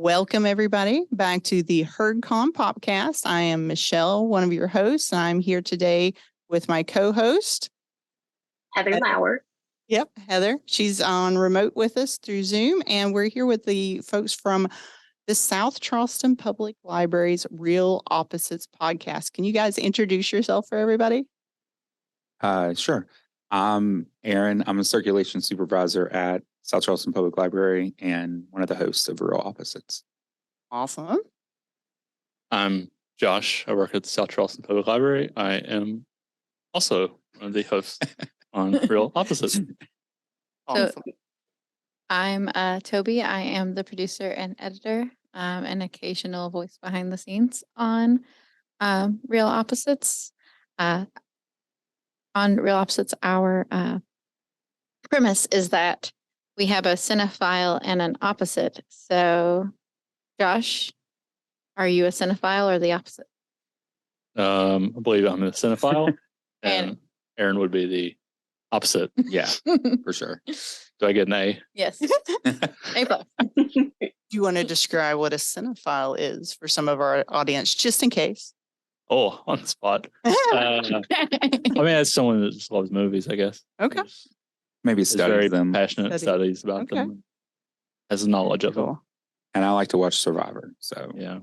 Welcome, everybody, back to the HerdCon Popcast. I am Michelle, one of your hosts. I'm here today with my co-host, Heather Lauer. Yep, Heather. She's on remote with us through Zoom, and we're here with the folks from the South Charleston Public Library's Real Opposites podcast. Can you guys introduce yourself for everybody? Sure. I'm Aaron. I'm a circulation supervisor at South Charleston Public Library and one of the hosts of Real Opposites. Awesome. I'm Josh. I work at the South Charleston Public Library. I am also one of the hosts on Real Opposites. Awesome. So, I'm Tobey. I am the producer and editor, and occasional voice behind the scenes on Real Opposites. On Real Opposites, our premise is that we have a cinephile and an opposite. So, Josh, are you a cinephile or the opposite? I believe I'm a cinephile, and Aaron would be the opposite. Yeah, for sure. Do I get an A? Yes. A plus. Do you want to describe what a cinephile is for some of our audience, just in case? Oh, on the spot. I mean, as someone that just loves movies, I guess. Okay. Maybe Is very study them. passionate studies about Okay. them. Has knowledge of them. Cool. And I like to watch Survivor. So Yeah.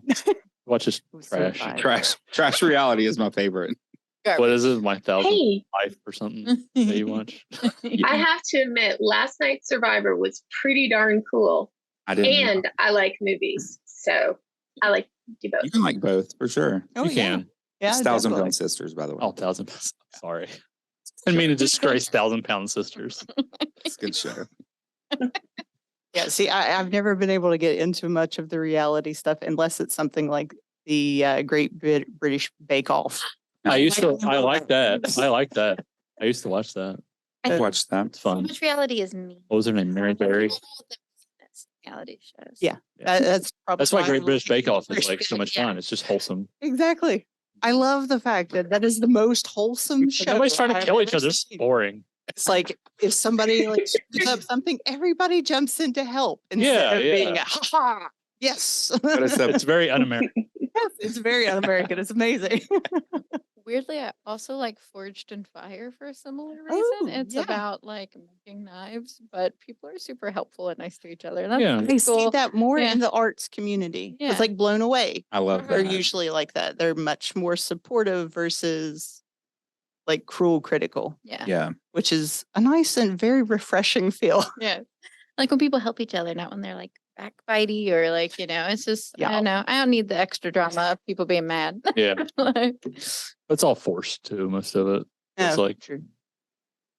Watch this trash. Survivor. trash reality is my favorite. What is it? My 1,000th Hey, life or something that you watch? I have to admit, last night's Survivor was pretty darn cool. I didn't. And I like movies. So I like to do both. You can like both for sure. Oh, You yeah. can. Yeah, It's Thousand definitely. Pound Sisters, by the way. Oh, 1,000 pounds. Sorry. I didn't mean to disgrace 1,000-pound sisters. It's a good show. Yeah, see, I've never been able to get into much of the reality stuff unless it's something like the Great British Bake Off. I like that. I like that. I used to watch that. I watched that. It's fun. Much reality is me. What was her name? Mary Berry. Reality shows. Yeah. Yeah. That's probably That's why Great I British love Bake Off British is like so much Yeah. fun. It's just wholesome. Exactly. I love the fact that that is the most wholesome show. Nobody's trying to I've kill each ever other. It's seen. boring. It's like if somebody like screws up something, everybody jumps in to help instead of Yeah, being yeah. a ha ha. Yes. But it's a It's very un-American. Yes, it's very un-American. It's amazing. Weirdly, I also like Forged in Fire for a similar reason. Oh, It's yeah. about like making knives, but people are super helpful and nice to each other. And that's Yeah. I pretty see cool. that more Yeah. in the arts community. Yeah. It's like Blown Away. I love They're that. usually like that. They're much more supportive versus like cruel critical, Yeah. Yeah. which is a nice and very refreshing feel. Yeah. Like when people help each other, not when they're like backbitey or like, it's just, I Yeah. don't know. I don't need the extra drama of people being mad. Yeah. Like, It's all forced too, most of it. It's Yeah, like true.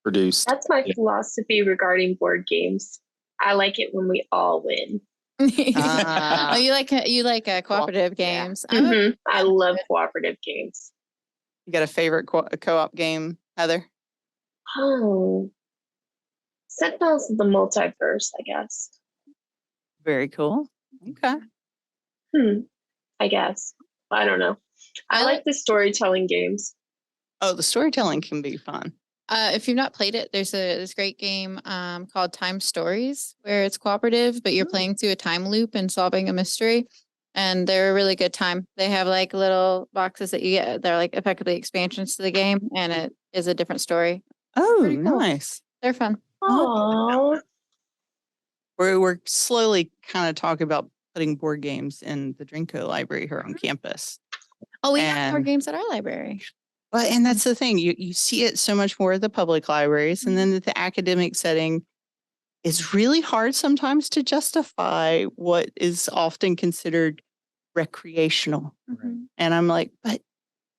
Produced. That's my Yeah. philosophy regarding board games. I like it when we all win. Ah. oh, you like cooperative yeah. games. I'm a- Mhm. I love cooperative games. You got a favorite co-op game, Heather? Oh, Sentinels of the Multiverse, I guess. Very cool. Okay. I guess. I don't know. I I like like- the storytelling games. Oh, the storytelling can be fun. if you've not played it, there's this great game called Time Stories where it's cooperative, but you're Ooh. playing through a time loop and solving a mystery. And they're a really good time. They have like little boxes that you get. They're like effectively expansions to the game, and it is a different story. Oh, Pretty cool. nice. They're fun. Oh, We're slowly kind of talking about putting board games in the Drinko library here on campus. Oh, we have more And- games at our library. Well, and that's the thing. You see it so much more at the public libraries, and then at the academic setting, it's really hard sometimes to justify what is often considered recreational. Mhm. And I'm like, but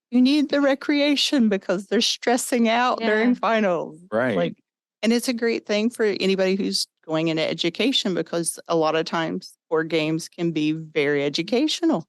you need the recreation because they're stressing out during Yeah. finals. Right. Like, and it's a great thing for anybody who's going into education because a lot of times board games can be very educational.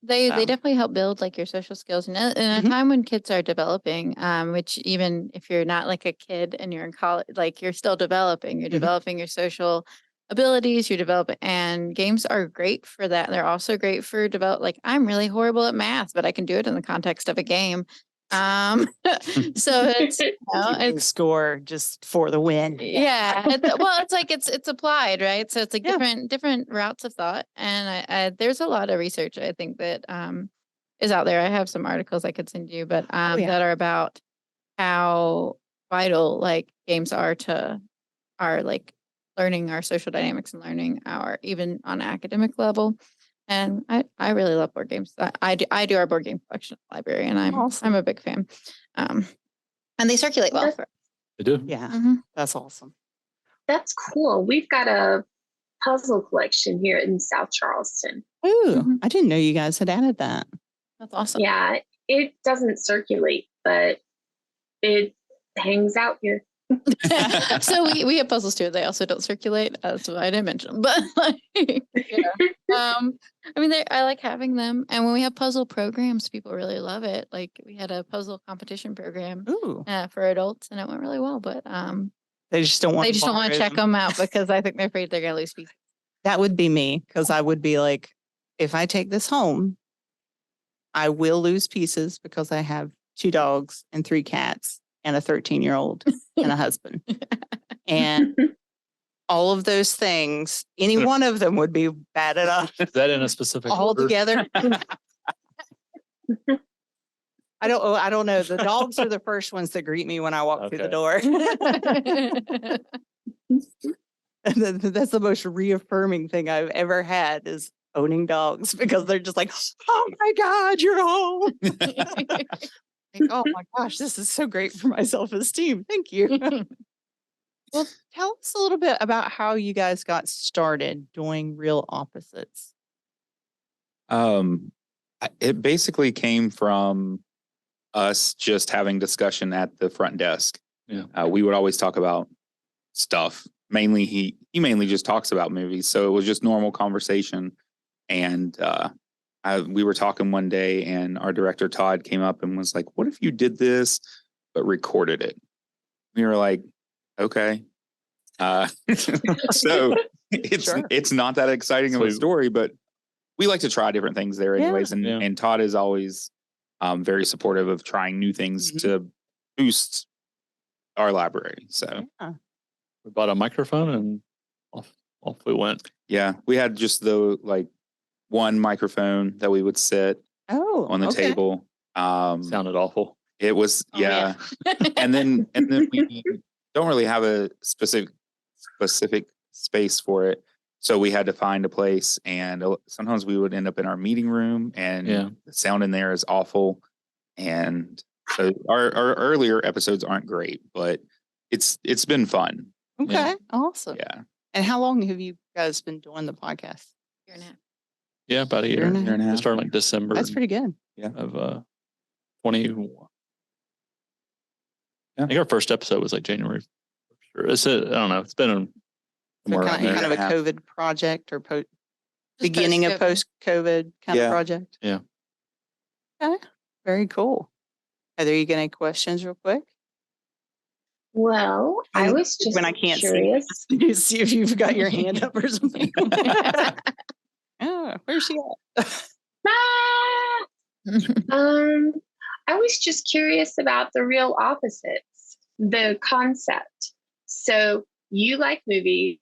They Wow. definitely help build like your social skills in a Mhm. time when kids are developing, which even if you're not like a kid and you're in college, like you're still developing. You're Mhm. developing your social abilities, you're developing, and games are great for that. They're also great for like I'm really horrible at math, but I can do it in the context of a game. So it's, Keeping score just for the win. yeah, it's like it's applied, right? So it's like Yeah. different routes of thought, and I there's a lot of research I think that is out there. I have some articles I could send you, but yeah. that are about how vital like games are to our like learning our social dynamics and learning our even on an academic level. And I really love board games. I do our board game collection at the library, and I'm a big fan. And they circulate well. They do. Yeah, Mhm. that's awesome. That's cool. We've got a puzzle collection here in South Charleston. Ooh, Mhm. I didn't know you guys had added that. That's awesome. Yeah, it doesn't circulate, but it hangs out here. So we have puzzles too. They also don't circulate. So I didn't mention them, but like, yeah. I mean, I like having them, and when we have puzzle programs, people really love it. Like we had a puzzle competition program Ooh, for adults, and it went really well. But they just don't want. they just don't want to check them out because I think they're afraid they're gonna lose pieces. That would be me, because I would be like, if I take this home, I will lose pieces because I have 2 dogs and 3 cats and a 13-year-old and a husband. And all of those things, any one of them would be bad enough Is that in a specific all order? together. I don't know. The dogs are the first ones that greet me when I walk through the door. And that's the most reaffirming thing I've ever had is owning dogs, because they're just like, oh my God, you're home. Like, oh my gosh, this is so great for my self-esteem. Thank you. Well, tell us a little bit about how you guys got started doing Real Opposites. It basically came from us just having discussion at the front desk. Yeah. We would always talk about stuff. Mainly, he mainly just talks about movies, so it was just normal conversation. And we were talking one day, and our director Todd came up and was like, "What if you did this but recorded it?" We were like, "Okay." So it's not that exciting of a story, but we like to try different things there anyways. And Todd is always very supportive of trying new things to boost our library. So we bought a microphone and off we went. Yeah, we had just the one microphone that we would sit on the table. Sounded awful. It was and then we don't really have a specific space for it. So we had to find a place, and sometimes we would end up in our meeting room, and the sound in there is awful. And so our earlier episodes aren't great, but it's been fun. Okay, awesome. Yeah. And how long have you guys been doing the podcast? Year and a half. Yeah, about a year. Year and a Year and a half. We started like December. That's pretty good. Of 21. Yeah. I think our first episode was like January. Sure. I don't know. It's been somewhere around there. Kind of a COVID project, or beginning of post-COVID kind of project. Yeah. Okay, very cool. Heather, you got any questions real quick? Well, I was just when I can't curious. see you, see if you've got your hand up or something. Oh, where's she at? Ah! I was just curious about the Real Opposites, the concept. So you like movies,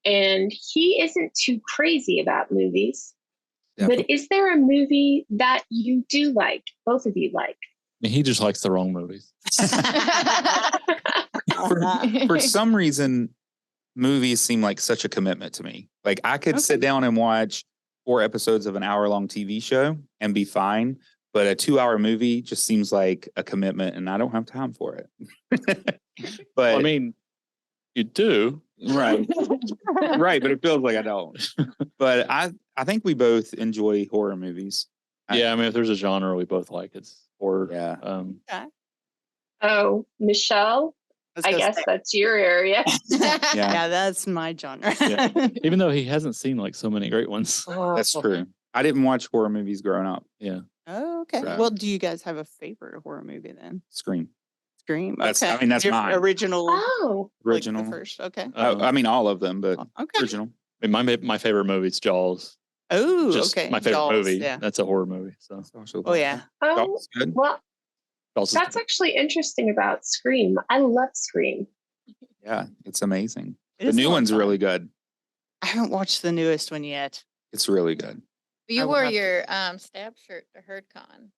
and he isn't too crazy about movies. But is there a movie that you do like, both of you like? He just likes the wrong movies. For some reason, movies seem like such a commitment to me. Like I could sit down and watch 4 episodes of an hour-long TV show and be fine, but a 2-hour movie just seems like a commitment, and I don't have time for it. But Well, I mean, you do. right, right, but it feels like I don't. But I think we both enjoy horror movies. Yeah, I mean, if there's a genre we both like, it's horror. Yeah. Oh, Michelle, I guess that's your area. Yeah, that's my genre. Even though he hasn't seen like so many great ones. That's true. I didn't watch horror movies growing up. Yeah. Oh, okay. So- Well, do you guys have a favorite horror movie then? Scream. Scream. That's- Okay. I mean, that's Your mine. Original. Oh, like Original. the first. Okay. I mean, all of them, but Okay. original. I mean, my favorite movie is Jaws. Oh, Just okay. my favorite Jaws, movie. Yeah. That's a horror movie. So Oh, yeah. oh, Jaws is good. well, That's actually interesting about Scream. I love Scream. Yeah, it's amazing. It The is a new lot of one's fun. really good. I haven't watched the newest one yet. It's really good. I You will wore have to- your stab shirt to HerdCon,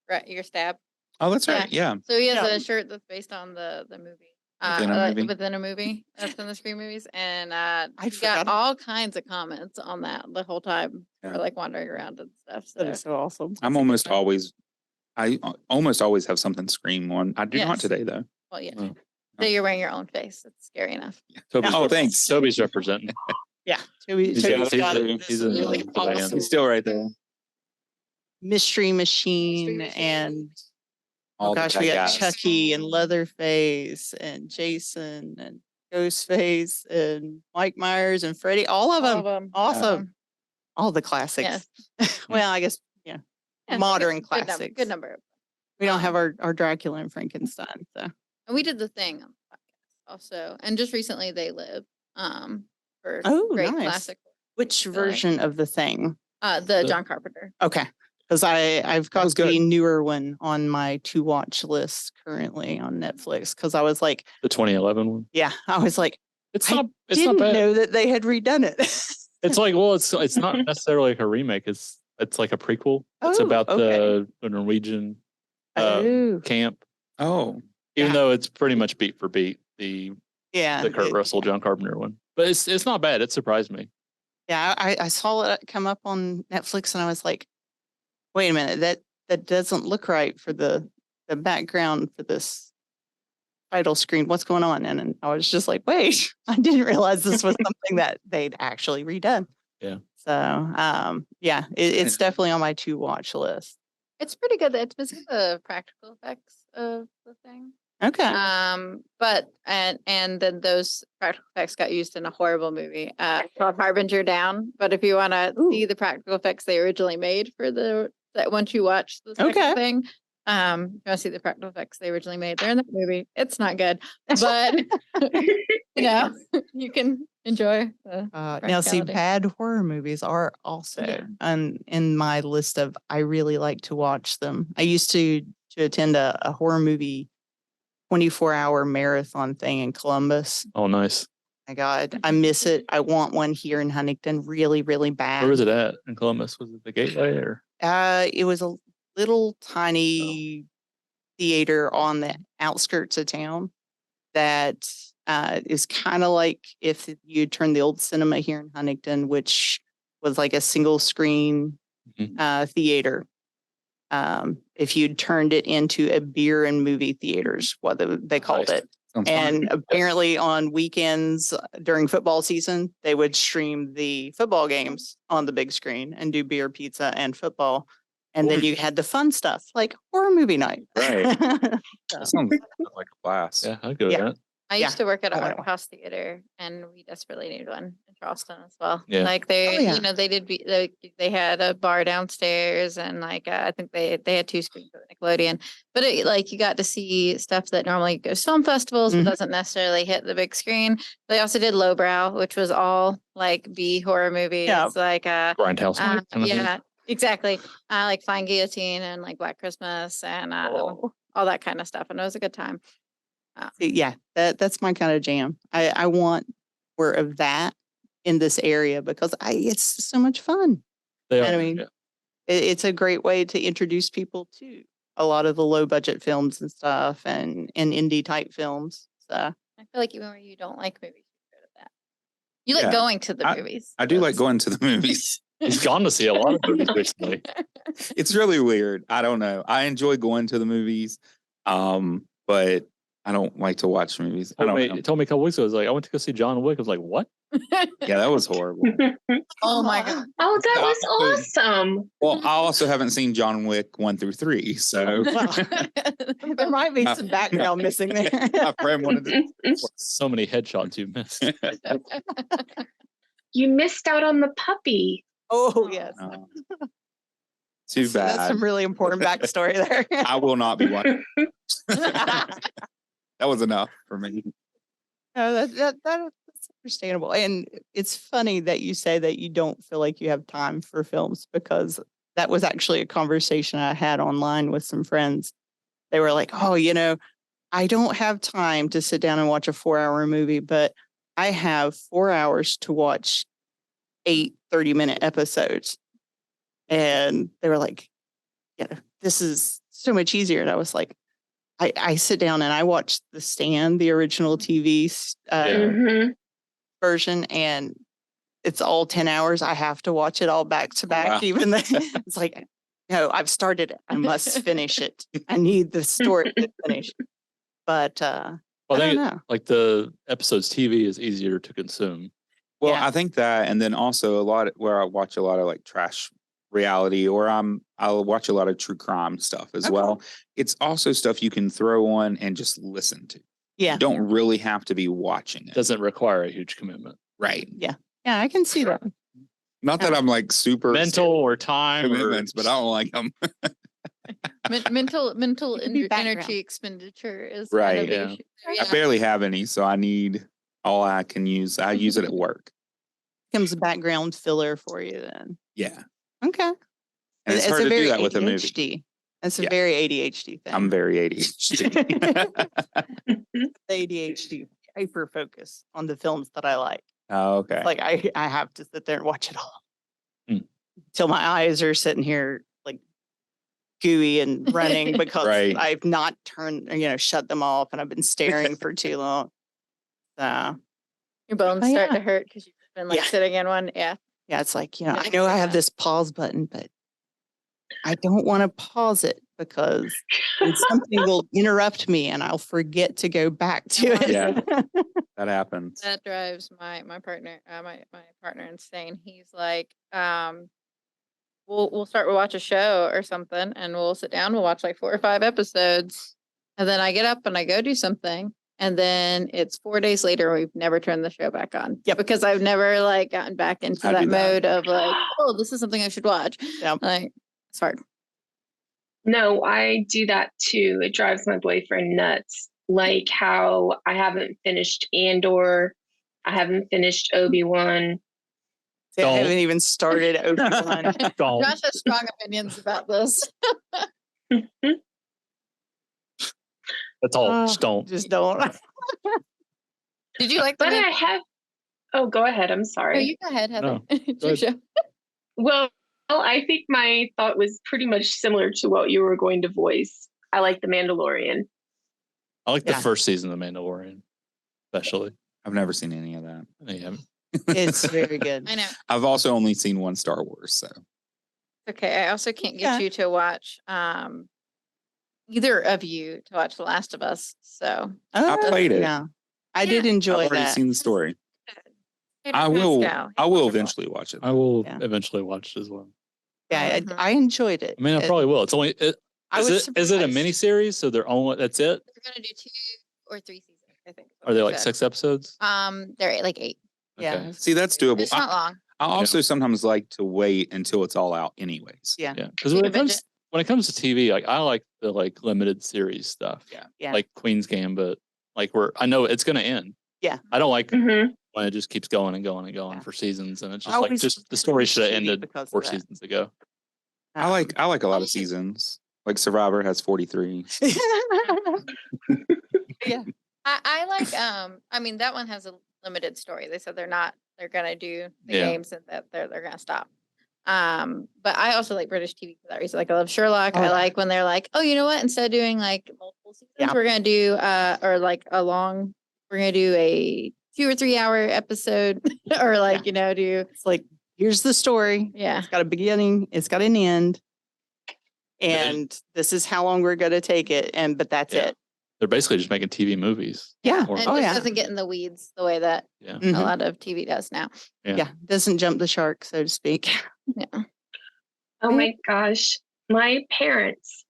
right? Your stab. Oh, that's right. Yeah. So he has Yeah. a shirt that's based on the movie. Within a movie? Within a movie that's in the Scream movies, and I'd he got forgotten. all kinds of comments on that the whole time. Yeah. We're like wandering around and stuff. That So is so awesome. I'm almost always, I almost always have something Scream on. I do not Yes. today though. well, yeah. Oh. So you're wearing your own face. It's scary enough. Oh, thanks. Toby's representing. Yeah. Toby's He's got in- this he's in really the band. awesome He's still right there. Mystery Machine and All the gosh, we got guys. Chucky and Leatherface and Jason and Ghostface and Mike Myers and Freddy. All of them. them. Awesome. All the classics. Well, I guess, yeah. Modern classics. Good number. We don't have our Dracula and Frankenstein. So And we did the thing on the podcast also, and just recently They Live. For Oh, great nice. classic. which like- version of the thing? The John Carpenter. Okay. Because I've got was the good. newer one on my to watch list currently on Netflix. Because I was like, The 2011 one. yeah, I was like, It's I not. It's didn't not bad. know that they had redone it. It's like, well, it's not necessarily like a remake. It's like a prequel. It's Oh, about okay. the Norwegian Oh, camp. Oh, Even Yeah. though it's pretty much beat for beat the yeah. Kurt Russell, John Carpenter one, but it's not bad. It surprised me. Yeah, I saw it come up on Netflix and I was like, wait a minute, that doesn't look right for the background for this title screen. What's going on? And I was just like, wait, I didn't realize this was something that they'd actually redone. Yeah. So yeah, it's definitely on my to watch list. It's pretty good. It's missing the practical effects of the thing. Okay. But and then those practical effects got used in a horrible movie called Harbinger Down. But if you want to see Ooh. the practical effects they originally made for that once you watch the second Okay. thing, if you want to see the practical effects they originally made, they're in the movie. It's not good, but you can enjoy. Now see, practicality. bad horror movies are also Yeah. in my list of I really like to watch them. I used to attend a horror movie 24-hour marathon thing in Columbus. Oh, nice. My God, I miss it. I want one here in Huntington really, really bad. Where was it at in Columbus? Was it the Gateway or? It was a little tiny theater on the outskirts of town that is kind of like if you turn the old cinema here in Huntington, which was like a single screen theater. If you'd turned it into a beer and movie theaters, what they called Nice. it. sounds fun. And apparently on weekends during football season, they would stream the football games on the big screen and do beer, pizza, and football. And then you had the fun stuff like horror movie night. Right. That sounds like a blast. Yeah, I'd go Yeah. to that. I Yeah. used to work at I an like art house theater, and we desperately needed one in Charleston as well. Yeah. Like they, Oh, yeah. they did. They had a bar downstairs, and like I think they had 2 screens at Nickelodeon. But like you got to see stuff that normally goes to film festivals, Mhm. but doesn't necessarily hit the big screen. They also did Lowbrow, which was all like B horror movies, Yeah. like Grindhouse. kind of thing. yeah, exactly. Like Flying Guillotine and like Black Christmas and all that kind of stuff, and it was a good time. Yeah, that's my kind of jam. I want more of that in this area because it's so much fun. They I are, mean, yeah. It's a great way to introduce people to a lot of the low budget films and stuff and indie type films. So I feel like even when you don't like movies, you go to that. You like Yeah. going to the movies. I do like That's- going to the movies. He's gone to see a lot of movies recently. It's really weird. I don't know. I enjoy going to the movies, but I don't like to watch movies. I don't know. He told me a couple weeks ago, I was like, I went to go see John Wick. I was like, what? Yeah, that was horrible. Oh my god. Oh, that was awesome. Well, I also haven't seen John Wick 1 through 3, so there might be some background missing there. my friend wanted to. So many headshots you missed. You missed out on the puppy. Oh yes, Too So that's some bad. really important backstory there. I will not be watching. That was enough for me. No, that's understandable. And it's funny that you say that you don't feel like you have time for films because that was actually a conversation I had online with some friends. They were like, oh, I don't have time to sit down and watch a 4-hour movie, but I have 4 hours to watch 8 30-minute episodes. And they were like, this is so much easier. And I was like, I sit down and I watch The Stand, the original TV version, and it's all 10 hours. I have to watch it all back to back, Wow. even though it's like, no, I've started it. I must finish it. I need the story to finish. But Well, I I don't think know. like the episodes TV is easier to consume. Well, Yeah. I think that, and then also where I watch a lot of like trash reality, or I'll watch a lot of true crime stuff as well. It's also stuff you can throw on and just listen to. Yeah. You don't really have to be watching it. Doesn't require a huge commitment. Right. Yeah, I can see that. Not that I'm like super Mental or time commitments, but I don't like them. Mental It could be background. energy expenditure is Right, kind of yeah. issue. I Yeah. barely have any, so I need all I can use. I use it at work. Becomes a background filler for you then. Yeah. Okay. And it's hard to do that with a movie. ADHD. That's a Yeah. very ADHD thing. I'm very ADHD. ADHD hyper focus on the films that I like. Oh, okay. Like I have to sit there and watch it all Mm. till my eyes are sitting here like gooey and running because Right. I've not shut them off and I've been staring for too long. So Your bones Oh, start yeah. to hurt because you've been like Yeah. sitting in one. Yeah. yeah, it's like, Yeah, I know I have yeah. this pause button, but I don't want to pause it because then something will interrupt me and I'll forget to go back to it. Yeah. That happens. That drives my partner, my partner insane. He's like, we'll start, we'll watch a show or something and we'll sit down, we'll watch like 4 or 5 episodes. And then I get up and I go do something. And then it's 4 days later, we've never turned the show back on. Yep. Because I've never like gotten back into I that do that. mode of like, oh, this is something I should watch. Yep. Like, it's hard. No, I do that too. It drives my boyfriend nuts. Like how I haven't finished Andor, I haven't finished Obi-Wan. I Don't. haven't even started Obi-Wan. Don't. Josh has strong opinions about this. That's all. Oh, Just don't. Just don't. Did you like the But I movie? have. Oh, go ahead. I'm No, sorry. you go ahead, Heather. No, It's go your ahead. show. Well, I think my thought was pretty much similar to what you were going to voice. I like The Mandalorian. I like the Yeah. first season of The Mandalorian, especially. I've never seen any of that. Yeah. It's very good. I know. I've also only seen one Star Wars, so Okay, I also can't get Yeah. you to watch either of you to watch The Last of Us. So I played it. Yeah. I Yeah. did I've enjoy already that. seen the story. Pedro I will. Pascal, I he's will wonderful. eventually watch it. I will Yeah. eventually watch it as well. Yeah, Mhm. I enjoyed it. I mean, I It- probably will. It's only. I Is was it a surprised. mini series? So they're only. That's it. They're gonna do 2 or 3 seasons, I think. Are they like 6 episodes? They're like 8. Yeah. Okay. See, that's doable. It's not long. I also sometimes like to wait until it's all out, anyways. Yeah. Yeah, because You when it can binge comes when it comes to TV, like I like the like limited series stuff. Yeah. Like Queen's Gambit, like where I know it's gonna end. Yeah. I don't like Mm-hmm. when it just keeps going and going and going Yeah. for seasons, and it's I just like always just the story should have TV ended because of 4 that. seasons ago. I like a lot of seasons. Like Survivor has 43. Yeah. I like I mean that one has a limited story. They said they're gonna do the Yeah. games and that they're gonna stop. But I also like British TV for that reason. Like I love Sherlock. Oh, I yeah. like when they're like, oh, you know what? Instead of doing like multiple seasons, Yeah. we're gonna do or like we're gonna do a 2 or 3 hour episode or like, do It's like, here's the story. yeah. It's got a beginning, it's got an end. Yeah. And this is how long we're gonna take it. But that's Yeah. it. They're basically just making TV movies. Yeah. Or- And Oh it yeah. doesn't get in the weeds the way that Yeah. Mhm. a lot of TV does now. Yeah. Yeah. Doesn't jump the shark, so to speak. Yeah. Oh my gosh. My parents,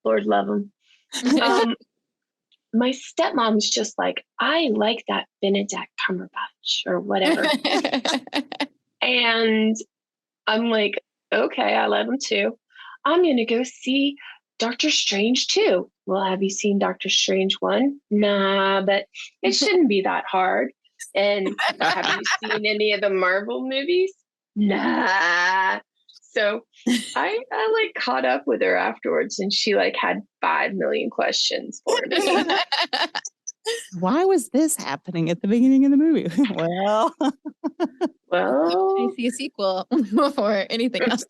Lord love them. My stepmom's just like, I like that Benedict Cumberbatch or whatever. And I'm like, okay, I love him too. I'm going to go see Doctor Strange too. Well, have you seen Doctor Strange 1? Nah, but it shouldn't be that hard. And have you seen any of the Marvel movies? Nah. So I like caught up with her afterwards, and she like had 5 million questions for me. Why was this happening at the beginning of the movie? Well, I Well, see a sequel before anything else.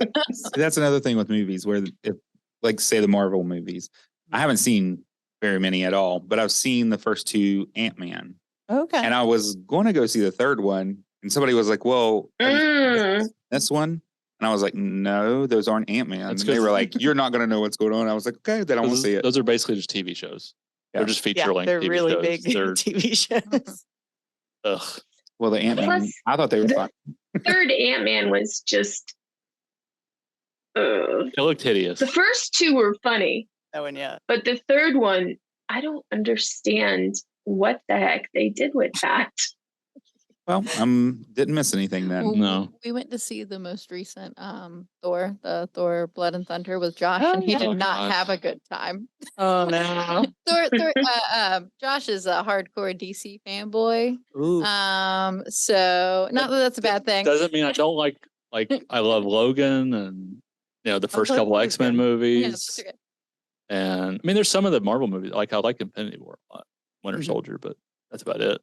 That's another thing with movies where, if, like, say the Marvel movies, I haven't seen very many at all, but I've seen the first 2 Ant-Man. okay. And I was going to go see the third one, and somebody was like, "Well, have you seen this one?" And I was like, "No, those aren't Ant-Man." And That's they 'cause- were like, "You're not going to know what's going on." I was like, "Okay, then I won't Those, see it." those are basically just TV shows. Yeah. They're just feature Yeah, length they're TV really shows. big They're, TV shows. ugh. Well, the Ant-Man, Plus, I thought they were the- fun. third Ant-Man was just. It looked hideous. The first 2 were funny, That one, yeah. but the third one, I don't understand what the heck they did with that. Well, didn't miss anything then. Well, No. we went to see the most recent Thor, the Thor Blood and Thunder with Josh, Oh, and he yeah. did Oh, not God. have a good time. Oh no. Josh is a hardcore DC fanboy. Ooh. So not that that's a bad thing. Doesn't mean I don't like I love Logan and the first Logan couple was X-Men good. Yeah, movies. it's okay. And I mean, there's some of the Marvel movies I like Infinity War a lot, Winter Mhm. Soldier, but that's about it.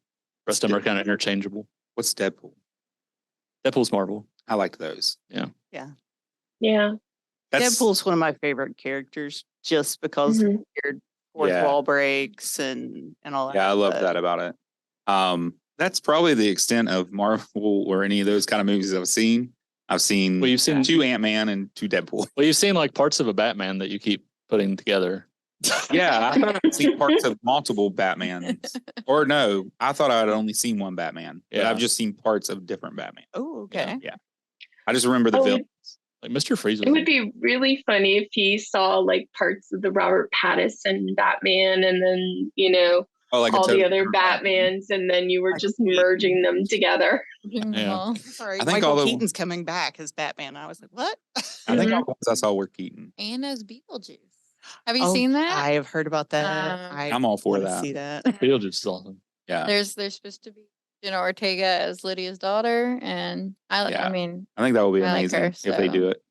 Rest of them are kind of interchangeable. What's Deadpool? Deadpool's Marvel. I liked those. Yeah. That's, Deadpool's one of my favorite characters just because Mhm. weird fourth Yeah. wall breaks and all that. Yeah, I love but- that about it. That's probably the extent of Marvel or any of those kind of movies I've seen. I've seen, Well, you've seen 2 Ant-Man and 2 Deadpool. Well, you've seen like parts of a Batman that you keep putting together. Yeah, I thought I'd seen parts of multiple Batmans. Or no, I thought I'd only seen one Batman. But Yeah. I've just seen parts of different Batman. Oh, okay. Yeah. I just remember the Oh, villain. Like Mr. Freeze. It would be really funny if he saw like parts of the Robert Pattinson Batman and then, Oh, like a all the Tobey other Batman. Batmans, and then you were Like just Keaton. merging them together. Yeah. Sorry, I think Michael all the- Keaton's coming back as Batman. I was like, what? I think all the ones I saw were Keaton. And as Beetlejuice. Have you Oh, seen that? I have heard about that. I I'm all for wanna that. see that. Beetlejuice is awesome. Yeah. There's supposed to be Jenna Ortega as Lydia's daughter, and I Yeah. mean, I think that would be I like amazing her, if they so- do it.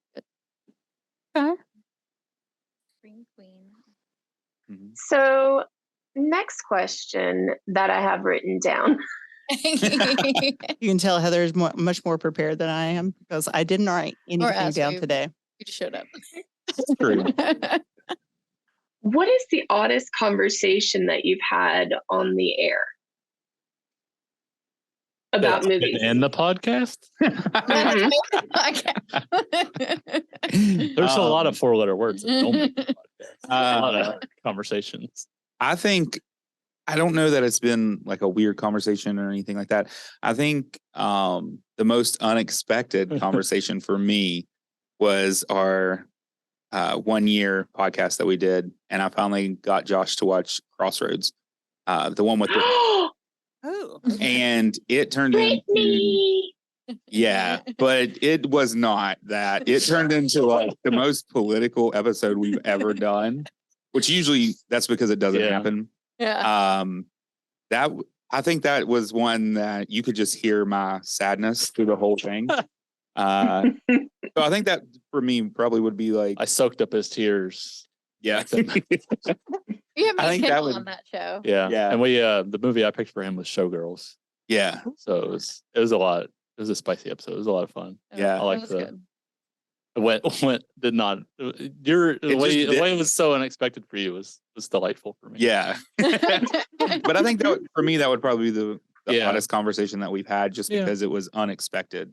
Green Queen. Mhm. So, next question that I have written down. You can tell Heather's much more prepared than I am because I didn't write anything as down we- today. You just showed up. True. What is the oddest conversation that you've had on the air about That's movies? in the podcast. Mhm. There's a lot of 4-letter words that don't make the podcast. A lot Uh, of conversations. I think, I don't know that it's been like a weird conversation or anything like that. I think the most unexpected conversation for me was our 1-year podcast that we did. And I finally got Josh to watch Crossroads, the one with Oh, and it turned into, Brittany. yeah, but it was not that. It turned into like the most political episode we've ever done, which usually that's because it doesn't Yeah. happen. Yeah. That I think that was one that you could just hear my sadness through the whole thing. So I think that for me probably would be like, I soaked up his tears. yeah, You have I me think that Kendall would- on that show. Yeah. Yeah. And we the movie I picked for him was Showgirls. yeah, So it was a lot. It was a spicy episode. It was a lot of fun. Yeah. I like It was the good. went did not the It way just the way did- it was so unexpected for you was delightful for me. yeah. But I think that for me that would probably be the Yeah. oddest conversation that we've had, just Yeah. because it was unexpected.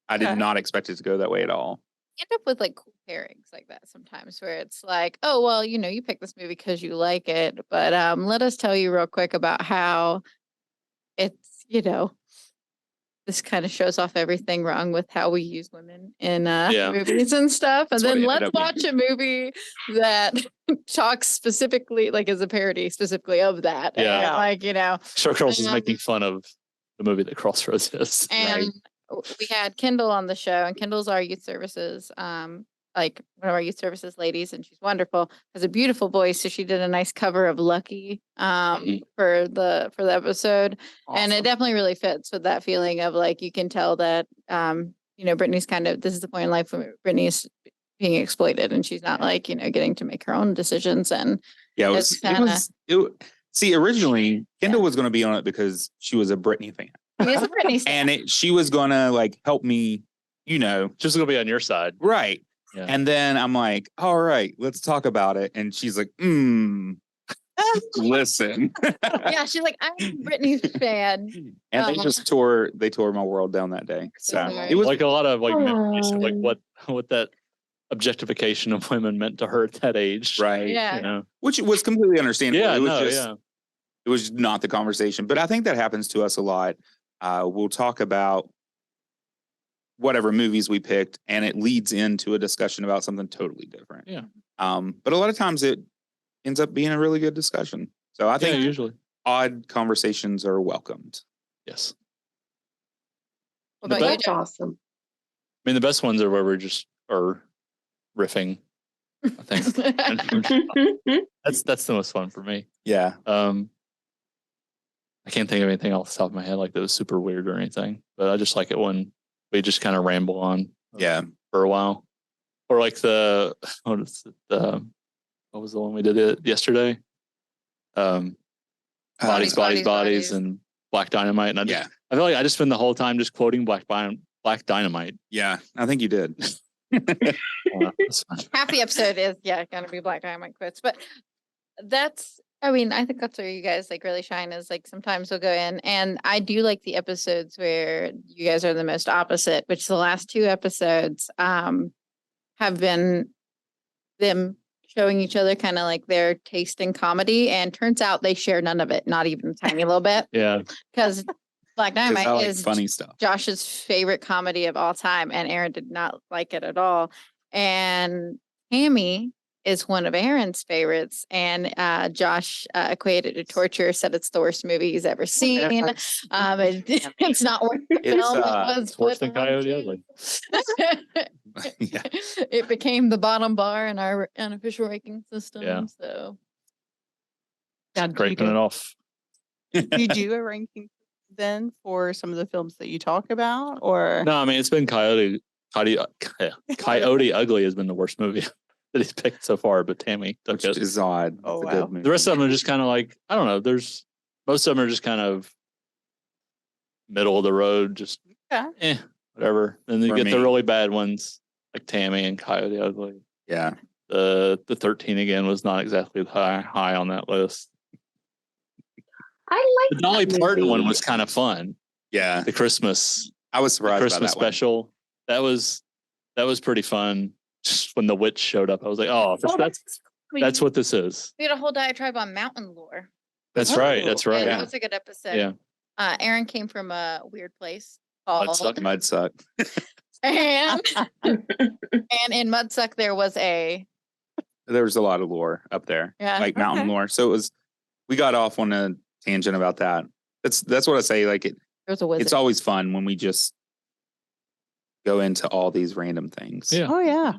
I did Okay. not expect it to go that way at all. End up with like cool pairings like that sometimes where it's like, oh well, you picked this movie because you like it, but let us tell you real quick about how it's this kind of shows off everything wrong with how we use women in Yeah. movies and stuff. And That's what then it let's ended up watch a movie that talks specifically, like as a parody specifically of that. Yeah. And, like, Showgirls is Um, making fun of the movie that Crossroads is. and we had Kendall on the show, and Kendall's our youth services, like one of our youth services ladies, and she's wonderful. Has a beautiful voice, so she did a nice cover of Lucky for the episode, and it definitely really fits with that feeling of like you can tell that Brittany's this is the point in life when Brittany's being exploited and she's not like, getting to make her own decisions. And Yeah, It's kinda- see, originally Kendall was going to be on it because she was a Britney fan, she is a Brittany stan. and she was going to like help me, Just gonna be on your side. right. Yeah. And then I'm like, all right, let's talk about it. And she's like, listen. Yeah, she's like, I'm a Brittany fan. And they just tore my world down that day. So Sorry. it was Like a lot of memories of, like Aw. what that objectification of women meant to her at that age. right. Yeah. Which was completely understandable. Yeah. It was No. just Yeah. it was not the conversation. But I think that happens to us a lot. We'll talk about whatever movies we picked, and it leads into a discussion about something totally different. Yeah. But a lot of times it ends up being a really good discussion. So I Yeah. think Usually. odd conversations are welcomed. Yes. What The about you, That's Joe? awesome. I mean, the best ones are where we're just are riffing. I think that's the most fun for me. Yeah. I can't think of anything off the top of my head like that was super weird or anything, but I just like it when we just kind of ramble on. Yeah. For a while, or like what was the one we did it yesterday? Bodies, Bodies. and Black Dynamite. And Yeah. I feel like I just spend the whole time just quoting Black Dynamite. Yeah. I think you did. That's fine. Half the episode is gonna be Black Dynamite quotes, but I think that's where you guys like really shine is like sometimes we'll go in, and I do like the episodes where you guys are the most opposite, which the last 2 episodes have been them showing each other kind of like their taste in comedy, and turns out they share none of it, not even a tiny little bit, Yeah. because Black 'Cause Dynamite I like is funny stuff. Josh's favorite comedy of all time, and Aaron did not like it at all. And Tammy is one of Aaron's favorites, and Josh equated to torture, said it's the worst movie he's ever seen. It's not worth the It's, film. It was It's worse than put on Coyote TV. Ugly. Yeah. It became the bottom bar in our unofficial ranking system. Yeah. So Now, do you Scraping it off. do you do a ranking then for some of the films that you talk about, or No, I mean it's been Coyote Ugly has been the worst movie that he's picked so far, but Tammy took Which it. is odd. Oh, It's a good wow. movie. The rest of them are just kind of like, I don't know. Most of them are just kind of middle of the road, just Okay. whatever. And then you For get the me. really bad ones like Tammy and Coyote Ugly. Yeah. The 13 again was not exactly high on that list. I The like Dolly that Parton one movie. was kind of fun. Yeah. The Christmas I was surprised by Christmas that one. special. That was pretty fun. Just when the witch showed up, I was like, oh, that's what this is. we had a whole diatribe on mountain lore. That's right. That's And right. that was a good episode. Yeah. Aaron came from a weird place Mudsuck. called Mud suck. and in Mudsuck there was a There was a lot of lore up there, like mountain Okay. lore. So we got off on a tangent about that. That's what I say. Like there was a wizard. it's always fun when we just go into all these random things. Yeah. Oh yeah.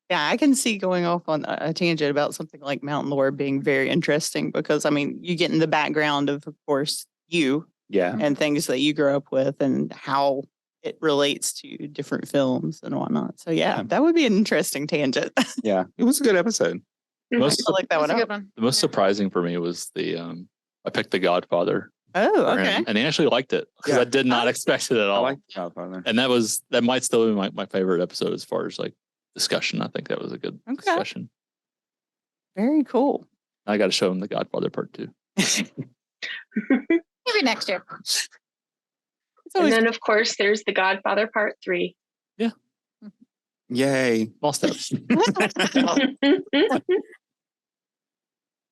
Yeah, I can see going off on a tangent about something like mountain lore being very interesting because I mean, you get in the background of course, you Yeah. and things that you grew up with and how it relates to different films and whatnot. So yeah, Yeah. that would be an interesting tangent. Yeah. It was a good episode. Most I like that That was one. a Out. good one. The most Yeah. surprising for me was I picked The Godfather. Oh, for him, okay. and he actually liked it because Yeah. I did not expect it at I all. like The Godfather. And that might still be my favorite episode as far as like discussion. I think that was a good Okay. discussion. Very cool. I got to show him The Godfather Part 2. Maybe next year. It's And always then, of course, there's The Godfather Part 3. Yay. Small steps.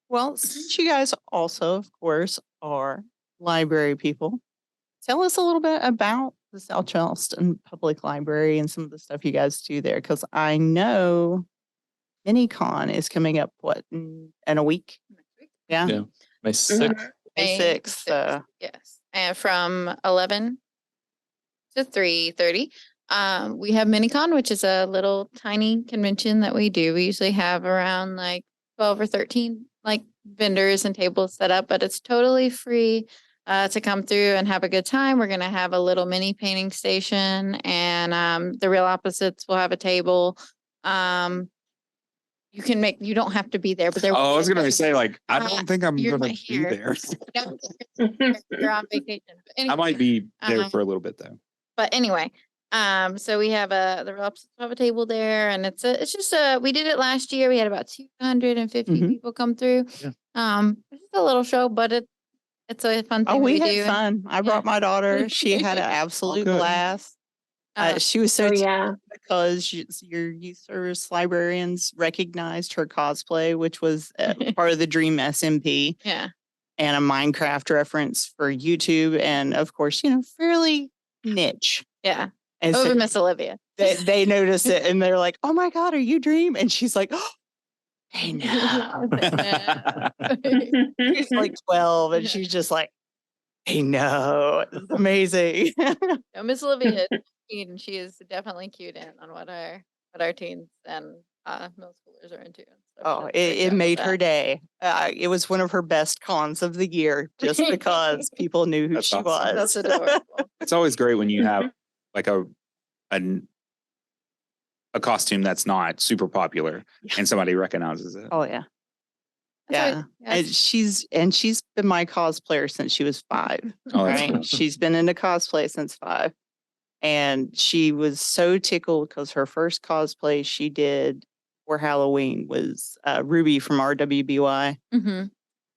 well, since you guys also, of course, are library people, tell us a little bit about the South Charleston Public Library and some of the stuff you guys do there. Because I know MiniCon is coming up, in a week? Yeah. Yeah. May 6th. May 6th. Yes. And from 11 to 3:30. We have MiniCon, which is a little tiny convention that we do. We usually have around like 12 or 13 like vendors and tables set up, but it's totally free. to come through and have a good time. We're going to have a little mini painting station, and the Real Opposites will have a table. You don't have to be there, but there. Oh, I was gonna going say, like, I don't think I'm you're gonna not be here. there. You're on vacation. But I anyway, might be there Um, for a little bit though. but anyway, so we have the Real Opposites have a table there, and it's just we did it last year. We had about 250 Mhm. people come through. Yeah. It's just a little show, but it's a fun thing Oh, we we had do. fun. I brought my daughter. She had an absolute good. blast. Uh, She was so Oh tickled yeah. because your youth service librarians recognized her cosplay, which was part of the Dream SMP, yeah. and a Minecraft reference for YouTube, and of course, fairly niche. Yeah. And Oh, so we miss Olivia. they noticed it, and they're like, "Oh my God, are you Dream?" And she's like, "Oh, I know." She's like 12, and she's just like, "I know, it's amazing." No, Miss Olivia is cute, and she is definitely cute in on what our teens and middle schoolers are into. So Oh, she does a great it job with made her that. day. It was one of her best cons of the year, just because people knew who That's she awesome. That's was. adorable. It's always great when you have like a costume that's not super popular and somebody recognizes it. Oh yeah, That's yeah. right. And she's been my cosplayer since she was 5. Oh, that's Right? cool. She's been into cosplay since 5, and she was so tickled because her first cosplay she did for Halloween was Ruby from RWBY. hmm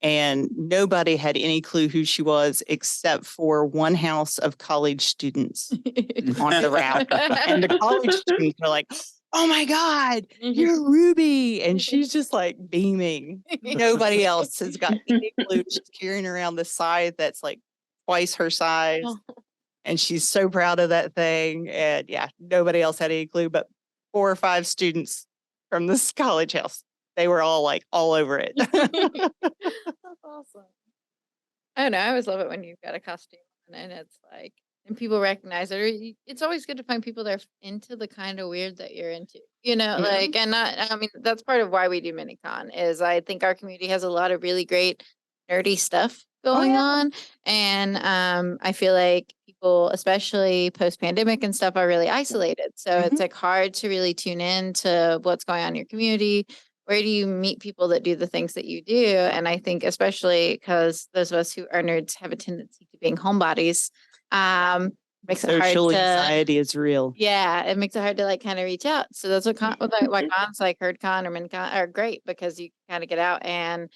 And nobody had any clue who she was except for one house of college students on the route. And the college students are like, "Oh my God, you're Ruby." And she's just like beaming. Nobody else has got any clue. She's carrying around this scythe that's like twice her size. Oh. And she's so proud of that thing. And yeah, nobody else had any clue, but 4 or 5 students from this college house. They were all like all over it. That's awesome. I don't know. I always love it when you've got a costume and it's like, and people recognize it. Or it's always good to find people that are into the kind of weird that you're into, Mhm. like, and I mean, that's part of why we do MiniCon is I think our community has a lot of really great nerdy stuff going yeah. on. And I feel like people, especially post-pandemic and stuff, are really isolated. So it's like hard to really tune in to what's going on in your community. Where do you meet people that do the things that you do? And I think especially because those of us who are nerds have a tendency to being homebodies, makes it hard Social to, anxiety is real. yeah, it makes it hard to like kind of reach out. So that's what why cons like HerdCon or MinCon are great because you kind of get out and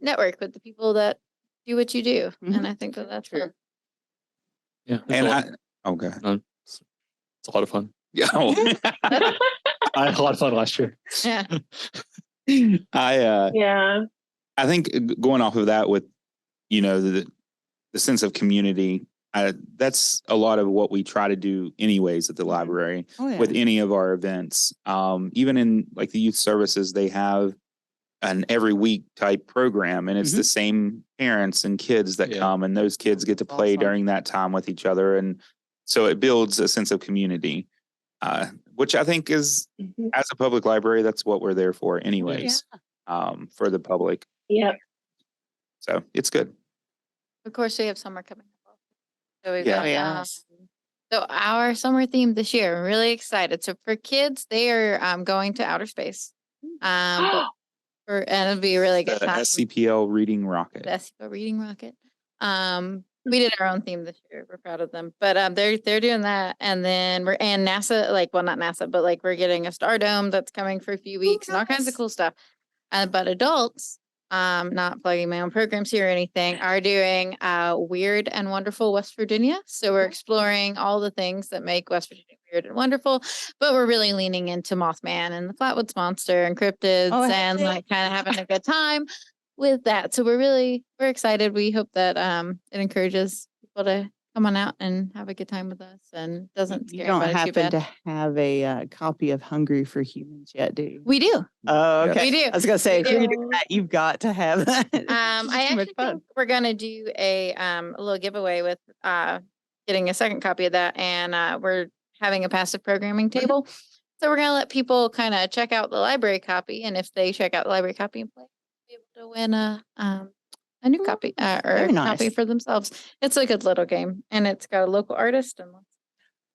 network with the people that do what you do. And I think that's True. fun. Yeah. And It's okay. a lot of fun. Yeah. Oh. I had a lot of fun last year. Yeah. Yeah. I think going off of that with, the sense of community, that's a lot of what we try to do anyways at the library Oh, yeah. with any of our events. Even in like the youth services, they have an every week type program, and it's the same parents and kids that come, and those kids get to play Awesome. during that time with each other. And so it builds a sense of community, which I think is, as a public library, that's what we're there for anyways, for the public. Yep. So it's good. Of course, we have summer coming up. So we've Yeah. got, Oh, yes. so our summer theme this year, I'm really excited. So for kids, they are going to outer space. And it'll be a really good The time. SCPL Reading Rocket. The SEO Reading Rocket. We did our own theme this year. We're proud of them. But they're doing that. And then and NASA, not NASA, but like we're getting a Stardome that's coming for a few weeks and all kinds of cool stuff. But adults, not plugging my own programs here or anything, are doing Weird and Wonderful West Virginia. So we're exploring all the things that make West Virginia weird and wonderful, but we're really leaning into Mothman and the Flatwoods Monster and cryptids and like kind of having a good time with that. So we're excited. We hope that it encourages people to come on out and have a good time with us and doesn't You scare don't anybody too happen bad. to have a copy of Hungry for Humans yet, do you? We do. Oh, okay. We do. I was gonna say, if We you're do. doing that, you've got to have that. I It's too actually much fun. think we're gonna do a little giveaway with getting a second copy of that, and we're having a passive programming table. So we're gonna let people kind of check out the library copy, and if they check out the library copy and play, be able to win a a new copy or Very a copy nice. for themselves. It's a good little game, and it's got a local artist and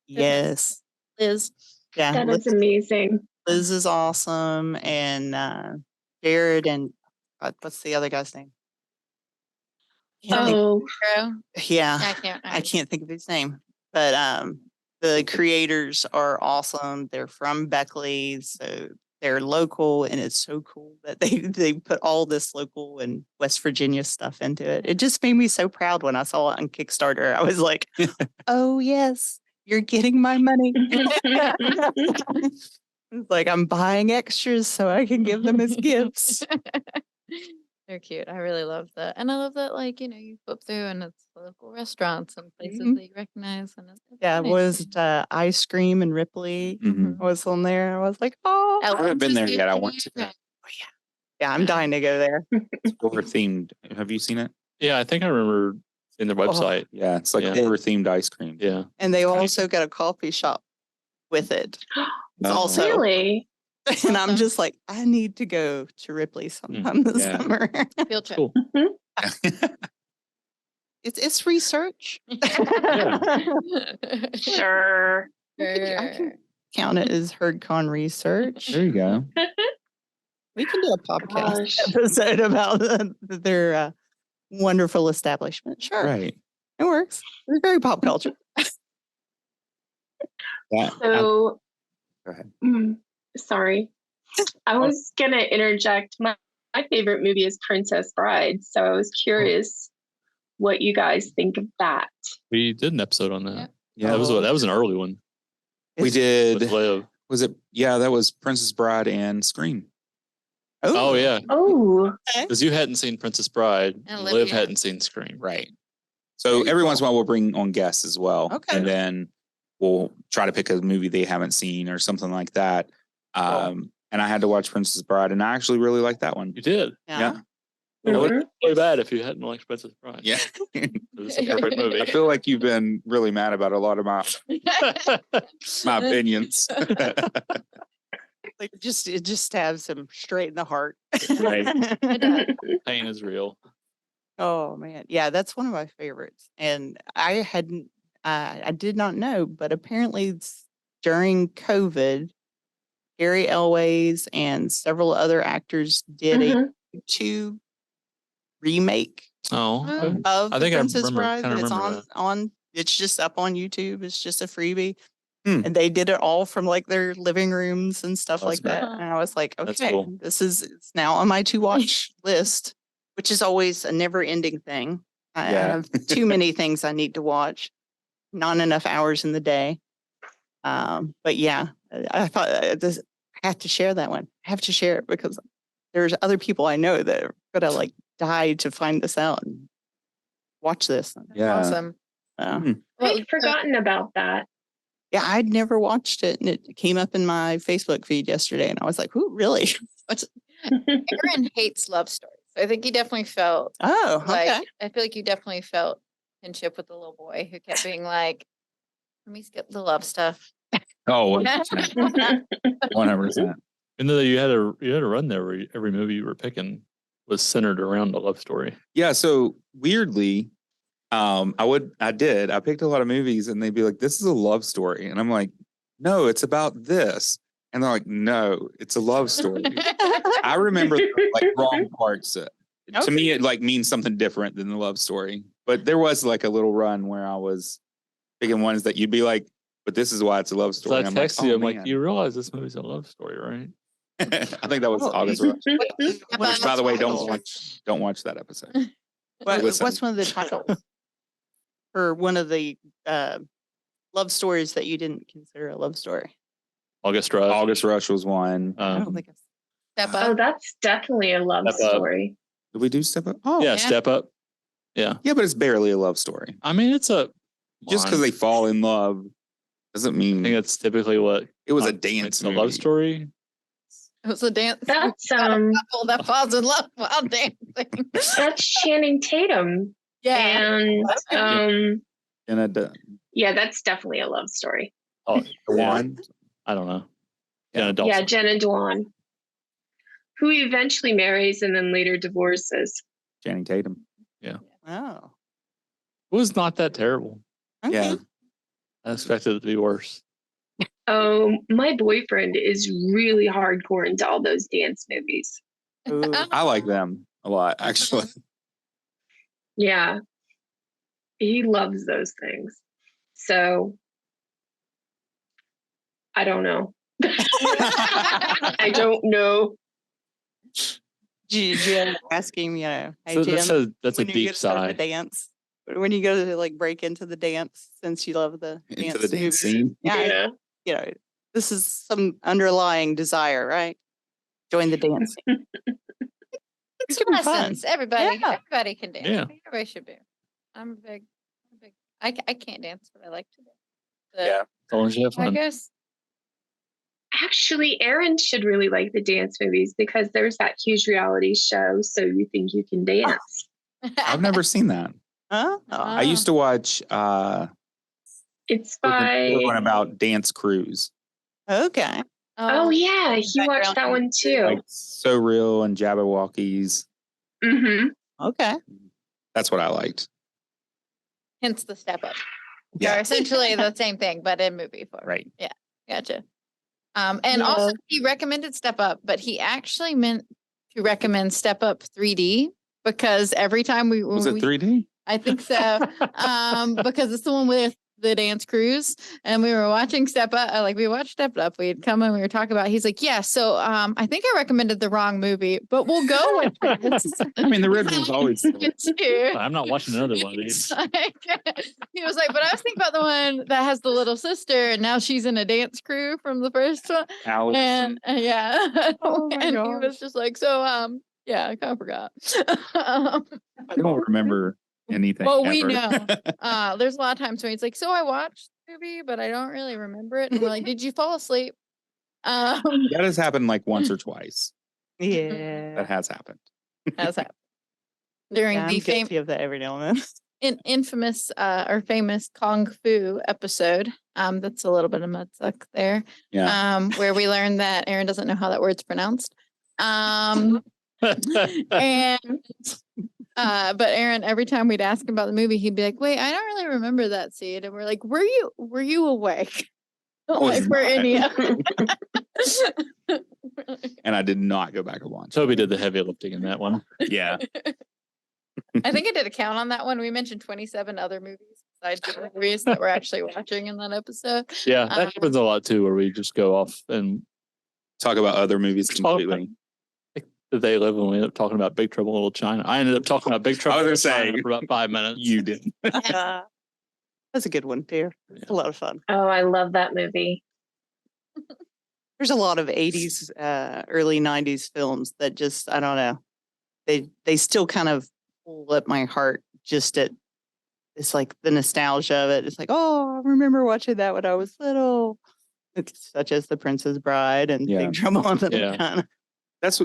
Yes. Liz. Yeah. That is amazing. Liz is awesome. And Jared and what's the other guy's name? Can't think- Oh, Girl. yeah. I I can't think of his name. But the creators are awesome. They're from Beckley, so they're local, and it's so cool that they put all this local and West Virginia stuff into it. It just made me so proud when I saw it on Kickstarter. I was like, "Oh yes, you're getting my money." It's like I'm buying extras so I can give them as gifts. They're cute. I really love that. And I love that, like, you flip through and it's local restaurants and places Mhm. that you recognize. And it's Yeah, nice. was Ice Cream and Ripley Mhm. was on there. I was like, "Oh, I haven't been there yet. I want to. yeah, I'm dying to go there." It's horror themed. Have you seen it? Yeah, I think I remember in their website. Yeah, it's like Yeah. horror themed ice cream. Yeah. And they also got a coffee shop with it. It's Oh. also, really? and I'm Awesome. just like, I need to go to Ripley sometime this Yeah. summer. Field trip. Cool. It's research. Sure. I can count it as HerdCon research. There you go. We can do a podcast Gosh. episode about their wonderful establishment. Sure, Right. it works. It's very pop culture. That, So, go ahead. Sorry. I was going to interject. My favorite movie is Princess Bride. So I was curious what you guys think of that. We did an episode on that. Yeah. Yeah, That was an early one. we With did. Liv. Was it? Yeah, that was Princess Bride and Scream. Oh yeah, Oh, because you hadn't seen Princess Bride, And and Liv Liv hadn't. hadn't seen Scream. Right. So Very every once in cool. a while we'll bring on guests as well. Okay. And then we'll try to pick a movie they haven't seen or something like that. And I had to watch Princess Bride, and I actually really liked that one. You did. Yeah. It would Mhm. be really bad if you hadn't liked Princess Bride. Yeah. It was a perfect movie. I feel like you've been really mad about a lot of my opinions. Like it just stabs him straight in the heart. Right. Pain is real. Oh man, yeah, that's one of my favorites. And I did not know, but apparently during COVID, Gary Elways and several other actors did a Mhm. YouTube remake Oh, Oh. okay. of I the think I Princess remember- Bride. kinda That it's remember on. It's just up on YouTube. It's just a freebie. Hmm. And they did it all from like their living rooms and stuff That's like that. great. And I was like, That's okay, cool. it's now on my to watch list, which is always a never ending thing. I Yeah. have too many things I need to watch, not enough hours in the day. But yeah, I thought I have to share that one. I have to share it because there's other people I know that are gonna like die to find this out and watch this. Yeah. Awesome. Hmm. I'd forgotten about that. Yeah, I'd never watched it, and it came up in my Facebook feed yesterday, and I was like, "Ooh, really?" Aaron hates love stories. I think he definitely felt Oh, like okay. I feel like you definitely felt kinship with the little boy who kept being like, "Let me skip the love stuff." Oh, 100%. And then you had a run there where every movie you were picking was centered around a love story. Yeah. So weirdly, I picked a lot of movies, and they'd be like, "This is a love story," and I'm like, "No, it's about this," and they're like, "No, it's a love story." I remember the, like wrong parts. To me, it like means something different than the love story. But there was like a little run where I was picking ones that you'd be like, "But this is why it's a love So story." I And texted "Oh, you. I'm like, man." you realize this movie's a love story, right? I think that was Oh, August you- Rush. Which, by the way, don't watch. watch that episode. What's Listen. one of the titles or one of the love stories that you didn't consider a love story? August Rush. August Rush was one. I don't think. Step Oh, up. that's definitely a love Step Up. story. Did we do Step Up? Oh, yeah, yeah. Step Up. Yeah. yeah, but it's barely a love story. I mean, it's a Just because they fall in love doesn't I think mean that's typically what it was a makes dance a movie. love story. It was a dance. That's couple that falls in love while dancing. that's Channing Tatum. Yeah. And And a yeah, that's definitely a love story. Oh, yeah. one. I don't know. Yeah. Yeah, adult. Yeah, Jenna Dewan, who he eventually marries and then later divorces. Channing Tatum. Oh. It was not that terrible. Okay. Yeah. I expected it to be worse. My boyfriend is really hardcore into all those dance movies. Ooh. I like them a lot, actually. Yeah, he loves those things. So I don't know. I don't know. Jim asking, hey, So Jim, that's a when you deep go to start the sigh. dance, when you go to like break into the dance, since you love the Into dance the dance movies, scene. yeah, this is some underlying desire, right? Join the dance scene. It's gonna be fun. lessons. Everybody can dance. Yeah. Everybody should be. I'm a big. I can't dance, but I like to dance. Yeah. As long as you have I fun. guess. Actually, Aaron should really like the dance movies because there's that huge reality show, So You Think You Can Dance. I've never seen that. Huh? Oh. I used to watch It's one by. about Dance Cruise. Okay. Oh, yeah, he watched that one too. Like So Real and Jabberwockies. Mm-hmm. Okay. That's what I liked. Hence the step up. Yeah. They're essentially the same thing, but in movie form. Right. Yeah. Gotcha. And also he recommended Step Up, but he actually meant to recommend Step Up 3D because every time Was it 3D? I think so. Because it's the one with the dance cruise, and we were watching Step Up. We watched Step Up. We'd come and we were talking about. He's like, yeah. So I think I recommended the wrong movie, but we'll go with this. I mean, the original's always. I'm not watching another one of these. He was like, but I was thinking about the one that has the little sister, and now she's in a dance crew from the first one. Alex. And yeah, Oh my and gosh. he was just like, so yeah, I kind of forgot. I don't remember anything. Well, we ever. know. There's a lot of times when he's like, so I watched the movie, but I don't really remember it. And we're like, did you fall asleep? That has happened like once or twice. Yeah. That has happened. Has happened during I'm the guilty of that every now and then. infamous or famous Kung Fu episode. That's a little bit of mudsuck there. Yeah. Where we learned that Aaron doesn't know how that word's pronounced. And but Aaron, every time we'd ask him about the movie, he'd be like, "Wait, I don't really remember that scene." And we're like, "Were you awake?" was For not. any of And I did not go back and watch. Toby did the heavy lifting in that one. Yeah. I think I did a count on that one. We mentioned 27 other movies besides the movies that we're actually watching in that episode. Yeah, that happens a lot too, where we just go off and Talk about other movies completely. they live and we end up talking about Big Trouble in Little China. I ended up talking about Big Trouble I in was Little gonna China say, for about 5 minutes. You did. That's a good one, dear. It's a lot of fun. Oh, I love that movie. There's a lot of 80s, early 90s films that just, I don't know. They still kind of pull at my heart just at, it's like the nostalgia of it. It's like, oh, I remember watching that when I was little. It's such as The Princess Bride and Yeah. Big Trouble in Little Yeah. China. That's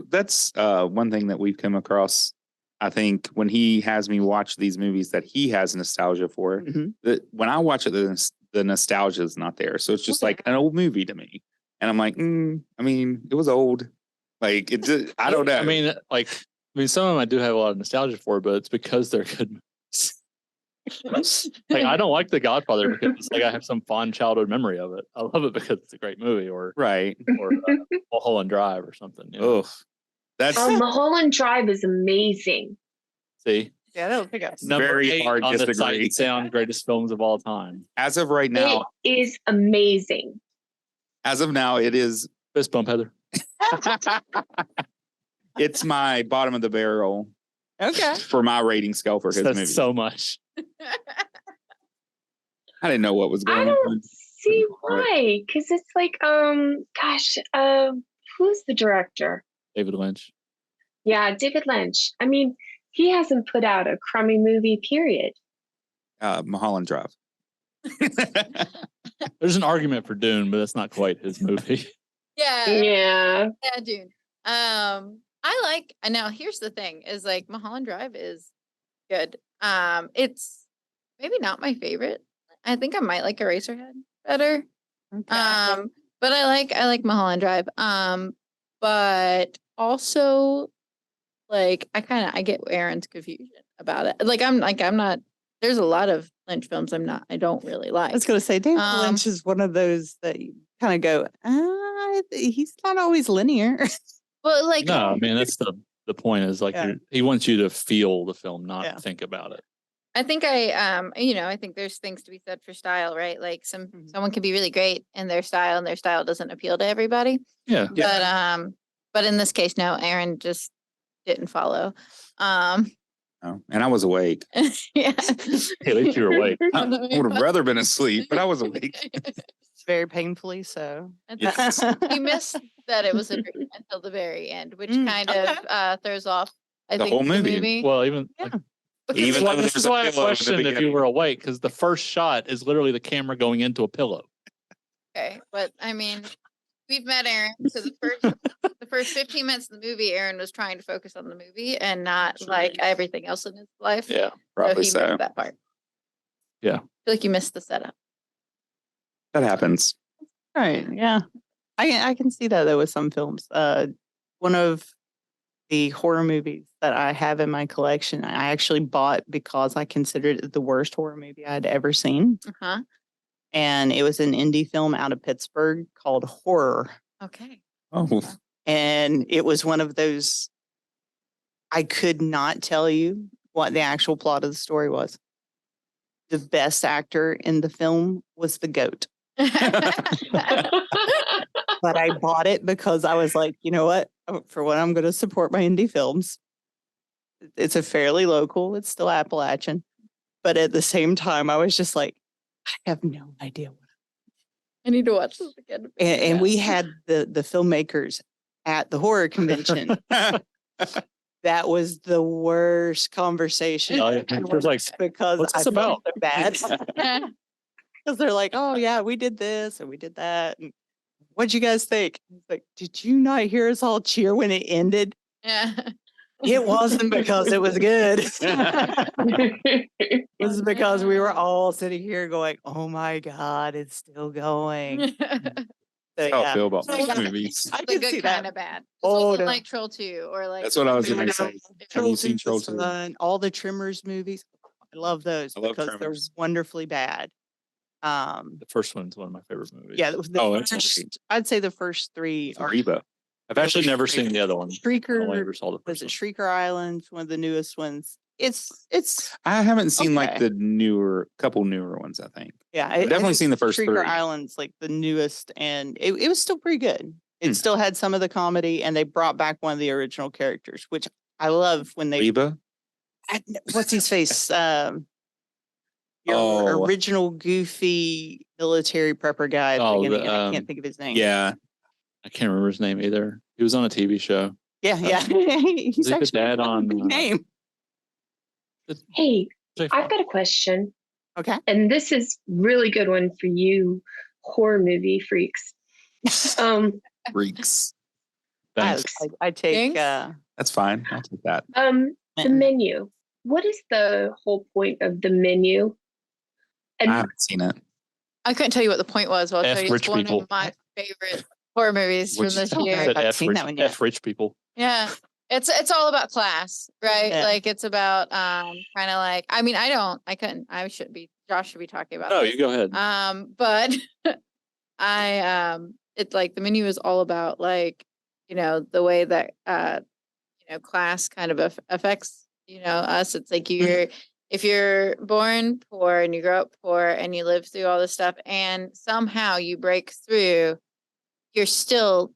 one thing that we've come across. I think when he has me watch these movies that he has nostalgia for, Mhm. that when I watch it, the nostalgia is not there. So it's just like an old movie to me. And I'm like, I mean, it was old. Like it just, I don't know. I mean, some of them I do have a lot of nostalgia for, but it's because they're good movies. Like I don't like The Godfather because it's like I have some fond childhood memory of it. I love it because it's a great movie, or right. Mulholland Drive or something. You know? Ugh. That's Mulholland Drive is amazing. See, Yeah, I don't think I've number Very 8 hard on the Sight disagree. and Sound greatest films of all time. as of right now. It is amazing. As of now, it is. Fist bump, Heather. It's my bottom of the barrel Okay. for my rating scale for his That's movie. so much. I didn't know what was I going don't on. see why. Because it's like, who's the director? David Lynch. Yeah, David Lynch. I mean, he hasn't put out a crummy movie, period. Mulholland Drive. There's an argument for Dune, but that's not quite his movie. Yeah. Yeah. Yeah, Dune. I like, and now here's the thing is like Mulholland Drive is good. It's maybe not my favorite. I think I might like Eraserhead better. Okay. But I like Mulholland Drive. But also like I get Aaron's confusion about it. I'm not. There's a lot of Lynch films I don't really like. I was going to say, David Um, Lynch is one of those that you kind of go, he's not always linear. Well, like No, I mean that's the point is like Yeah. he wants you to feel the film, not Yeah. think about it. I think I think there's things to be said for style, right? Like someone can be really great in their style and their style doesn't appeal to everybody. Yeah. But in this case, no, Aaron just didn't follow. Oh, and I was awake. Yeah. Hey, at least you were awake. I would have rather been asleep, but I was awake. Very painfully so. Yes. You missed that it was a dream until the very end, which kind okay. of throws off The think, whole movie. Well, even Yeah. Because Even well, though this there's is a why I pillow in the questioned if you beginning. were awake because the first shot is literally the camera going into a pillow. okay, but I mean, we've met Aaron, so the first 15 minutes of the movie, Aaron was trying to focus on the movie and not like everything else in his life. Yeah, Probably he so. missed that part. Yeah. I feel like you missed the setup. That happens. Right. Yeah. I can see that though with some films. One of the horror movies that I have in my collection, I actually bought because I considered it the worst horror movie I'd ever seen. Uh-huh. And it was an indie film out of Pittsburgh called Horror. Okay. Oh, And it was one of those, I could not tell you what the actual plot of the story was. The best actor in the film was the goat. But I bought it because I was like, you know what? For what I'm going to support my indie films. It's a fairly local, it's still Appalachian. But at the same time, I was just like, I have no idea what. I need to watch this again. And we had the filmmakers at the horror convention. That was the worst conversation. Oh, yeah. It was like, because what's this I felt about? so bad. Because they're like, oh yeah, we did this and we did that. And what'd you guys think? It's like, did you not hear us all cheer when it ended? Yeah. It wasn't because it was good. It was because we were all sitting here going, oh my God, it's still going. So, that's how I yeah. feel about So, most yeah. movies. I The can see good that. kind of bad. Oh, Oh, no. like Troll 2 or like That's what I was going to say. Have you seen Troll 2? All the Trimmers movies. I love those I love because Tremors. they're wonderfully bad. the first one's one of my favorite movies. Yeah, the Oh, that's first, great. I'd say the first three are Reba. I've actually never seen the other one. I only Shrieker. ever saw the Was first it one. Shrieker Island? One of the newest ones. It's I haven't seen like Okay. the couple newer ones, I think. yeah. I've definitely seen the first Shrieker three. Island's like the newest, and it was still pretty good. It Hmm. still had some of the comedy, and they brought back one of the original characters, which I love when they. Reba? What's his face? Your Oh. original goofy military prepper guy at the Oh, beginning. the, and I can't think of his name. Yeah. I can't remember his name either. He was on a TV show. Yeah. He's Was he the actually dad a on, big name. Hey, Jake I've got a question, Okay. and this is really good one for you, horror movie freaks. Freaks. Thanks. I take Thanks. That's fine. I'll take that. The menu. What is the whole point of the menu? And I haven't seen it. I couldn't tell you what the point was, but I'll F tell you it's rich one people. of my favorite horror movies Which from this is- Okay. year. I've F seen rich, that one yet. F rich people. Yeah. It's all about class, right? Yeah. Like it's about kind of like I shouldn't be Josh should be talking about No, this. you go ahead. But it's like the menu is all about like, the way that class kind of affects, us. It's like if you're born poor and you grow up poor and you live through all this stuff and somehow you break through, you're still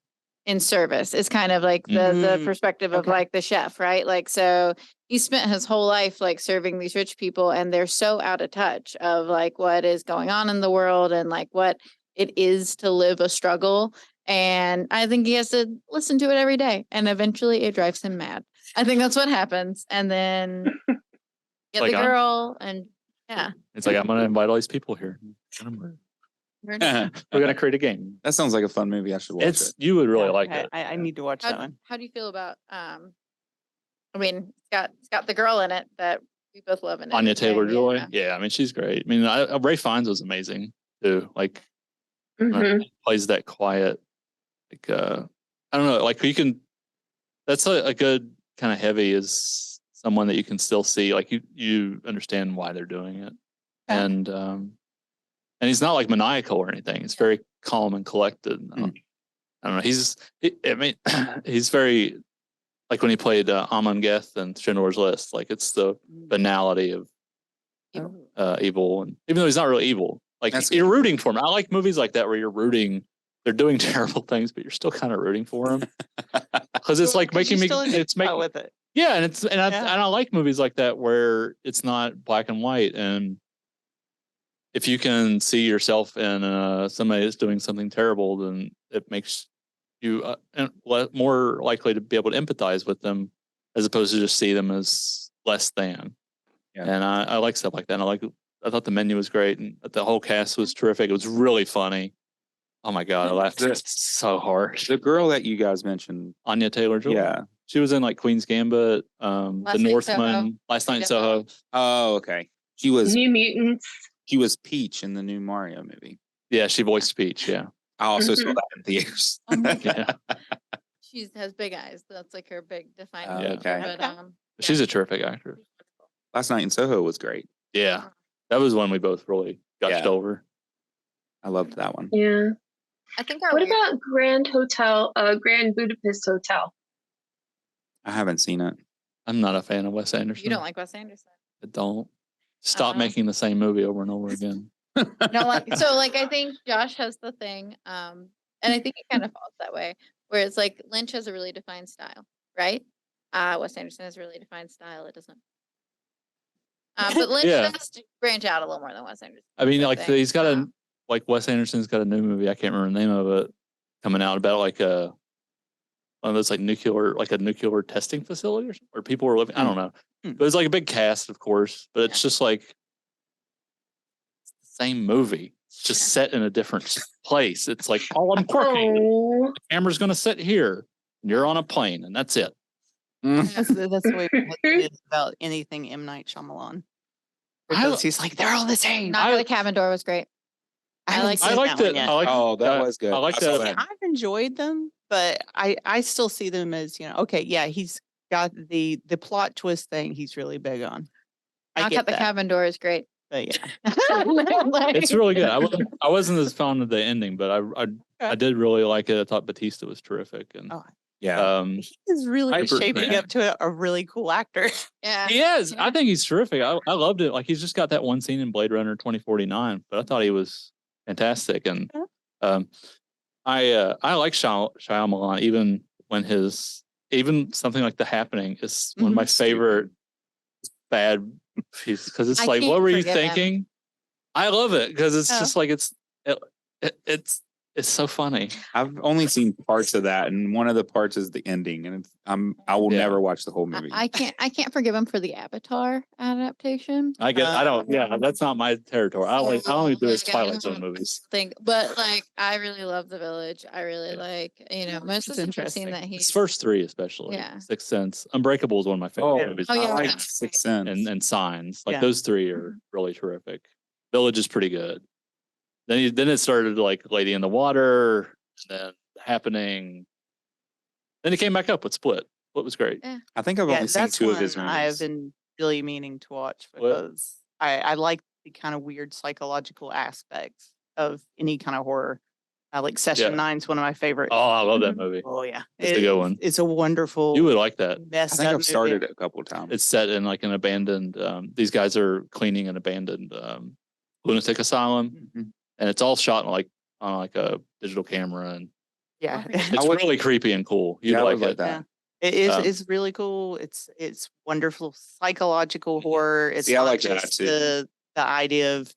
in service. It's kind of like the perspective of Okay. like the chef, right? Like, so he spent his whole life like serving these rich people and they're so out of touch of like what is going on in the world and like what it is to live a struggle. And I think he has to listen to it every day and eventually it drives him mad. I think that's what happens. And then get Like the I'm- girl and yeah. It's like I'm gonna invite all these people here. We're gonna create a game. That sounds like a fun movie. I should watch It's it. you would really Yeah, like it. I need to watch that one. How do you feel about I mean it's got the girl in it that we both love in it. Anya Taylor Joy. Yeah. Yeah, I mean she's great. I mean Ray Fiennes was amazing too. Like Mhm. plays that quiet, like I don't know, like you can. That's a good kind of heavy is someone that you can still see, like you understand why they're doing it, Yeah. and he's not like maniacal or anything. It's very calm and collected. I don't know. He's very like when he played Amon Geth and Schindler's List. Like it's the banality of evil, and even though he's not really evil, like you're rooting for him. I like movies like that where you're rooting. They're doing terrible things, but you're still kind of rooting for him because it's like making me. It's making with it. Yeah, and I like movies like that where it's not black and white, and if you can see yourself in somebody that's doing something terrible, then it makes you more likely to be able to empathize with them as opposed to just see them as less than. Yeah. And I like stuff like that. And I thought the menu was great, and the whole cast was terrific. It was really funny. Oh my God, I laughed so hard. The girl that you guys mentioned, Anya Taylor-Joy. Yeah. She was in like Queen's Gambit, The Northman, Last Night in Soho. Oh, okay. She was New Mutants. She was Peach in the new Mario movie. Yeah, she voiced Peach. Yeah. I also saw that in theaters. Yeah. She has big eyes. That's like her big defining. Oh, feature, okay. But, She's a terrific actress. Last Night in Soho was great. Yeah. That was one we both really gushed over. I loved that one. Yeah. I think What about Grand Budapest Hotel? I haven't seen it. I'm not a fan of Wes Anderson. You don't like Wes Anderson? I don't. Stop making the same movie over and over again. No, I think Josh has the thing, and I think it kind of falls that way, where it's like Lynch has a really defined style, right? Wes Anderson has a really defined style. It doesn't. But Lynch has to branch out a little more than Wes Anderson. I mean, like he's got Wes Anderson's got a new movie. I can't remember the name of it coming out about like one of those like a nuclear testing facility or something, where people were living. I don't know, but it's like a big cast, of course. But it's just like it's the same movie. It's just set in a different place. It's like, I'm quirky. The camera's going to sit here. And you're on a plane, and that's it. That's the way it is about anything M. Night Shyamalan. Because he's like, they're all the same. Knock at the Cabin Door was great. I liked it. That was good. I like that. I've enjoyed them, but I still see them as, okay, yeah, he's got the plot twist thing he's really big on. Knock at the Cabin Door is great. But yeah. It's really good. I wasn't as fond of the ending, but I did really like it. I thought Batista was terrific, and he is really shaping up to a really cool actor. Yeah, he is. I think he's terrific. I loved it. Like he's just got that one scene in Blade Runner 2049, but I thought he was fantastic, and I like Shyamalan even when even something like The Happening is one of my favorite bad pieces, because it's like, what were you thinking? I love it because it's just like it's so funny. I've only seen parts of that, and one of the parts is the ending, and I will never watch the whole movie. I can't forgive him for the Avatar adaptation. I don't. Yeah, that's not my territory. I only do his Twilight Zone movies. But like, I really love The Village. I really like, most of the stuff I've seen that his first three, especially. Yeah. Sixth Sense, Unbreakable is one of my favorite movies. Oh yeah, I like Sixth Sense and Signs. Like those three are really terrific. Village is pretty good. Then it started like Lady in the Water, and then Happening. Then he came back up with Split. Split was great. Yeah. I think I've only seen two of his movies. I've been really meaning to watch because I like the kind of weird psychological aspects of any kind of horror. Like Session 9 is one of my favorites. Oh, I love that movie. Oh yeah, it's a good one. It's a wonderful. You would like that. I think I've started it a couple of times. It's set in like an abandoned. These guys are cleaning an abandoned lunatic asylum. And it's all shot on a digital camera, and it's really creepy and cool. You like it. That. It is. It's really cool. It's wonderful psychological horror. It's I not like just that too. the idea of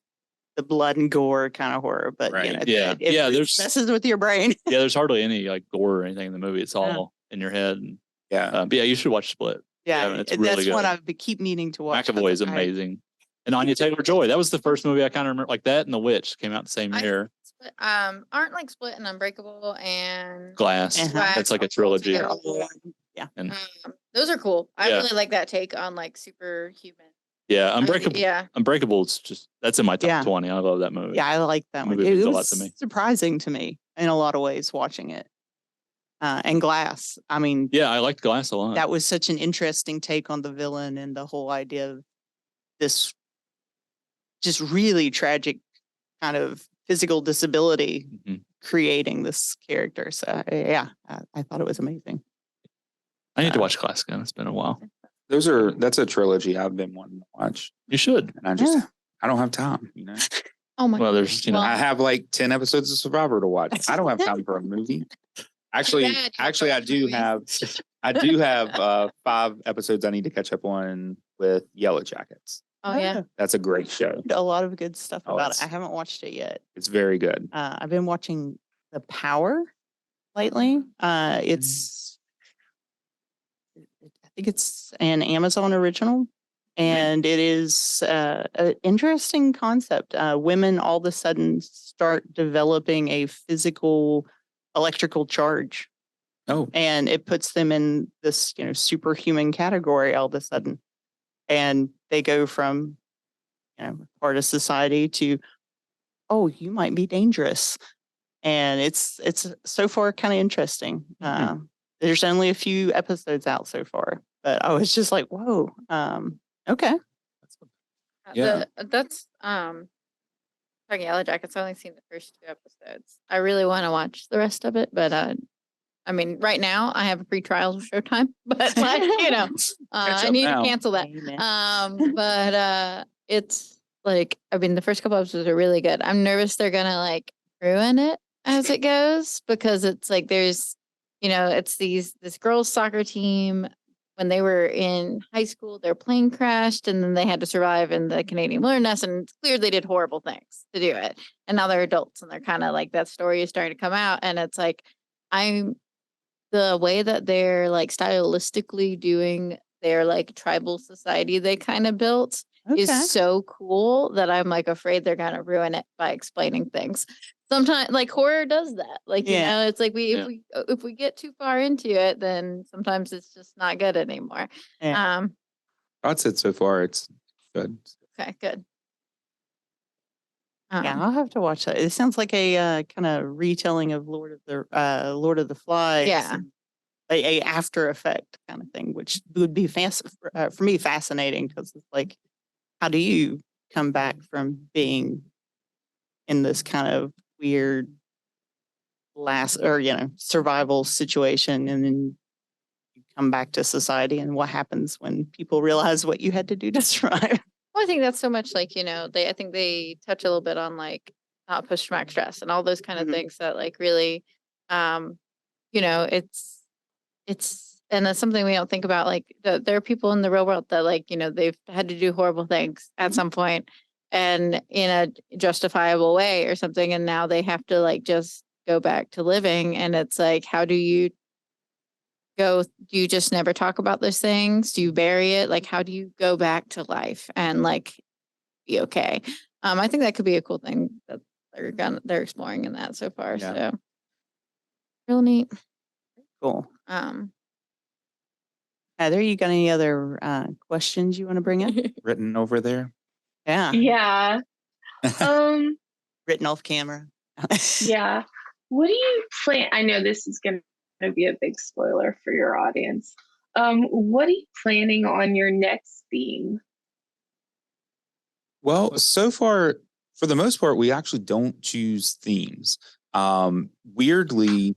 the blood and gore kind of horror, but it there's messes with your brain. There's hardly any like gore or anything in the movie. It's all in your head. And, but you should watch Split. Yeah, it's really that's good. one I keep needing to watch. McAvoy is amazing. And Anya Taylor-Joy. That was the first movie I kind of remember. Like that and The Witch came out the same year. Aren't like Split and Unbreakable and Glass. That's like a trilogy. Yeah. And those are cool. I really like that take on like superhuman. Yeah, Unbreakable. Unbreakable is that's in my top 20. I love that movie. Yeah, I like that one. It was surprising to me in a lot of ways watching it. and Glass. I mean, Yeah, I liked Glass a lot. that was such an interesting take on the villain and the whole idea of this just really tragic kind of physical disability Mhm. creating this character. So yeah, I thought it was amazing. I need to watch Glass again. It's been a while. That's a trilogy I've been wanting to watch. You should. And I don't have time, you know. Oh my. Well, there's Well, I have like 10 episodes of Survivor to watch. I don't have time for a movie. Actually, Dad, you actually, I watch do movies. have 5 episodes I need to catch up on with Yellow Jackets. Oh yeah. That's a great show. A lot of good stuff Oh, about it. it's- I haven't watched it yet. It's very good. I've been watching The Power lately. It's I think it's an Amazon original, and it is an interesting concept. Women all of a sudden start developing a physical electrical charge, Oh, and it puts them in this, superhuman category all of a sudden, and they go from, part of society to, oh, you might be dangerous, and it's so far kind of interesting. There's only a few episodes out so far, but I was just like, whoa, okay. Yeah. That's talking Yellow Jackets. I've only seen the first 2 episodes. I really want to watch the rest of it, but I mean, right now I have a free trial of Showtime, but like, I up need now. to cancel that. Amen. But it's like, I mean, the first couple episodes are really good. I'm nervous they're gonna like ruin it as it goes, because it's like there's, it's this girls' soccer team. When they were in high school, their plane crashed, and then they had to survive in the Canadian wilderness, and it's clear they did horrible things to do it. And now they're adults, and they're kind of like, that story is starting to come out, and it's like, the way that they're like stylistically doing their like tribal society they kind of built Okay. is so cool that I'm like afraid they're gonna ruin it by explaining things. Sometimes like horror does that. Like, Yeah. it's like Yeah. if we get too far into it, then sometimes it's just not good anymore. Yeah. I'd said so far it's good. Okay, good. Yeah, I'll have to watch that. It sounds like a kind of retelling of Lord of the Flies. Yeah. and a after effect kind of thing, which would be for me fascinating, because it's like, how do you come back from being in this kind of weird survival situation, and then you come back to society, and what happens when people realize what you had to do to survive? Well, I think that's so much like, I think they touch a little bit on like post-traumatic stress and all those kind of Mhm. things that like really, it's, and that's something we don't think about. Like there are people in the real world that like, they've had to do horrible things at Mhm. some point and in a justifiable way or something. And now they have to like just go back to living. And it's like, how do you do you just never talk about those things? Do you bury it? Like, how do you go back to life and like be okay? I think that could be a cool thing that they're exploring in that so far. Yeah. So real neat. Cool. Um, Heather, you got any other questions you want to bring in? Written over there. Yeah, Yeah. written off camera. Yeah. What do you plan? I know this is going to be a big spoiler for your audience. What are you planning on your next theme? Well, so far, for the most part, we actually don't choose themes. Weirdly,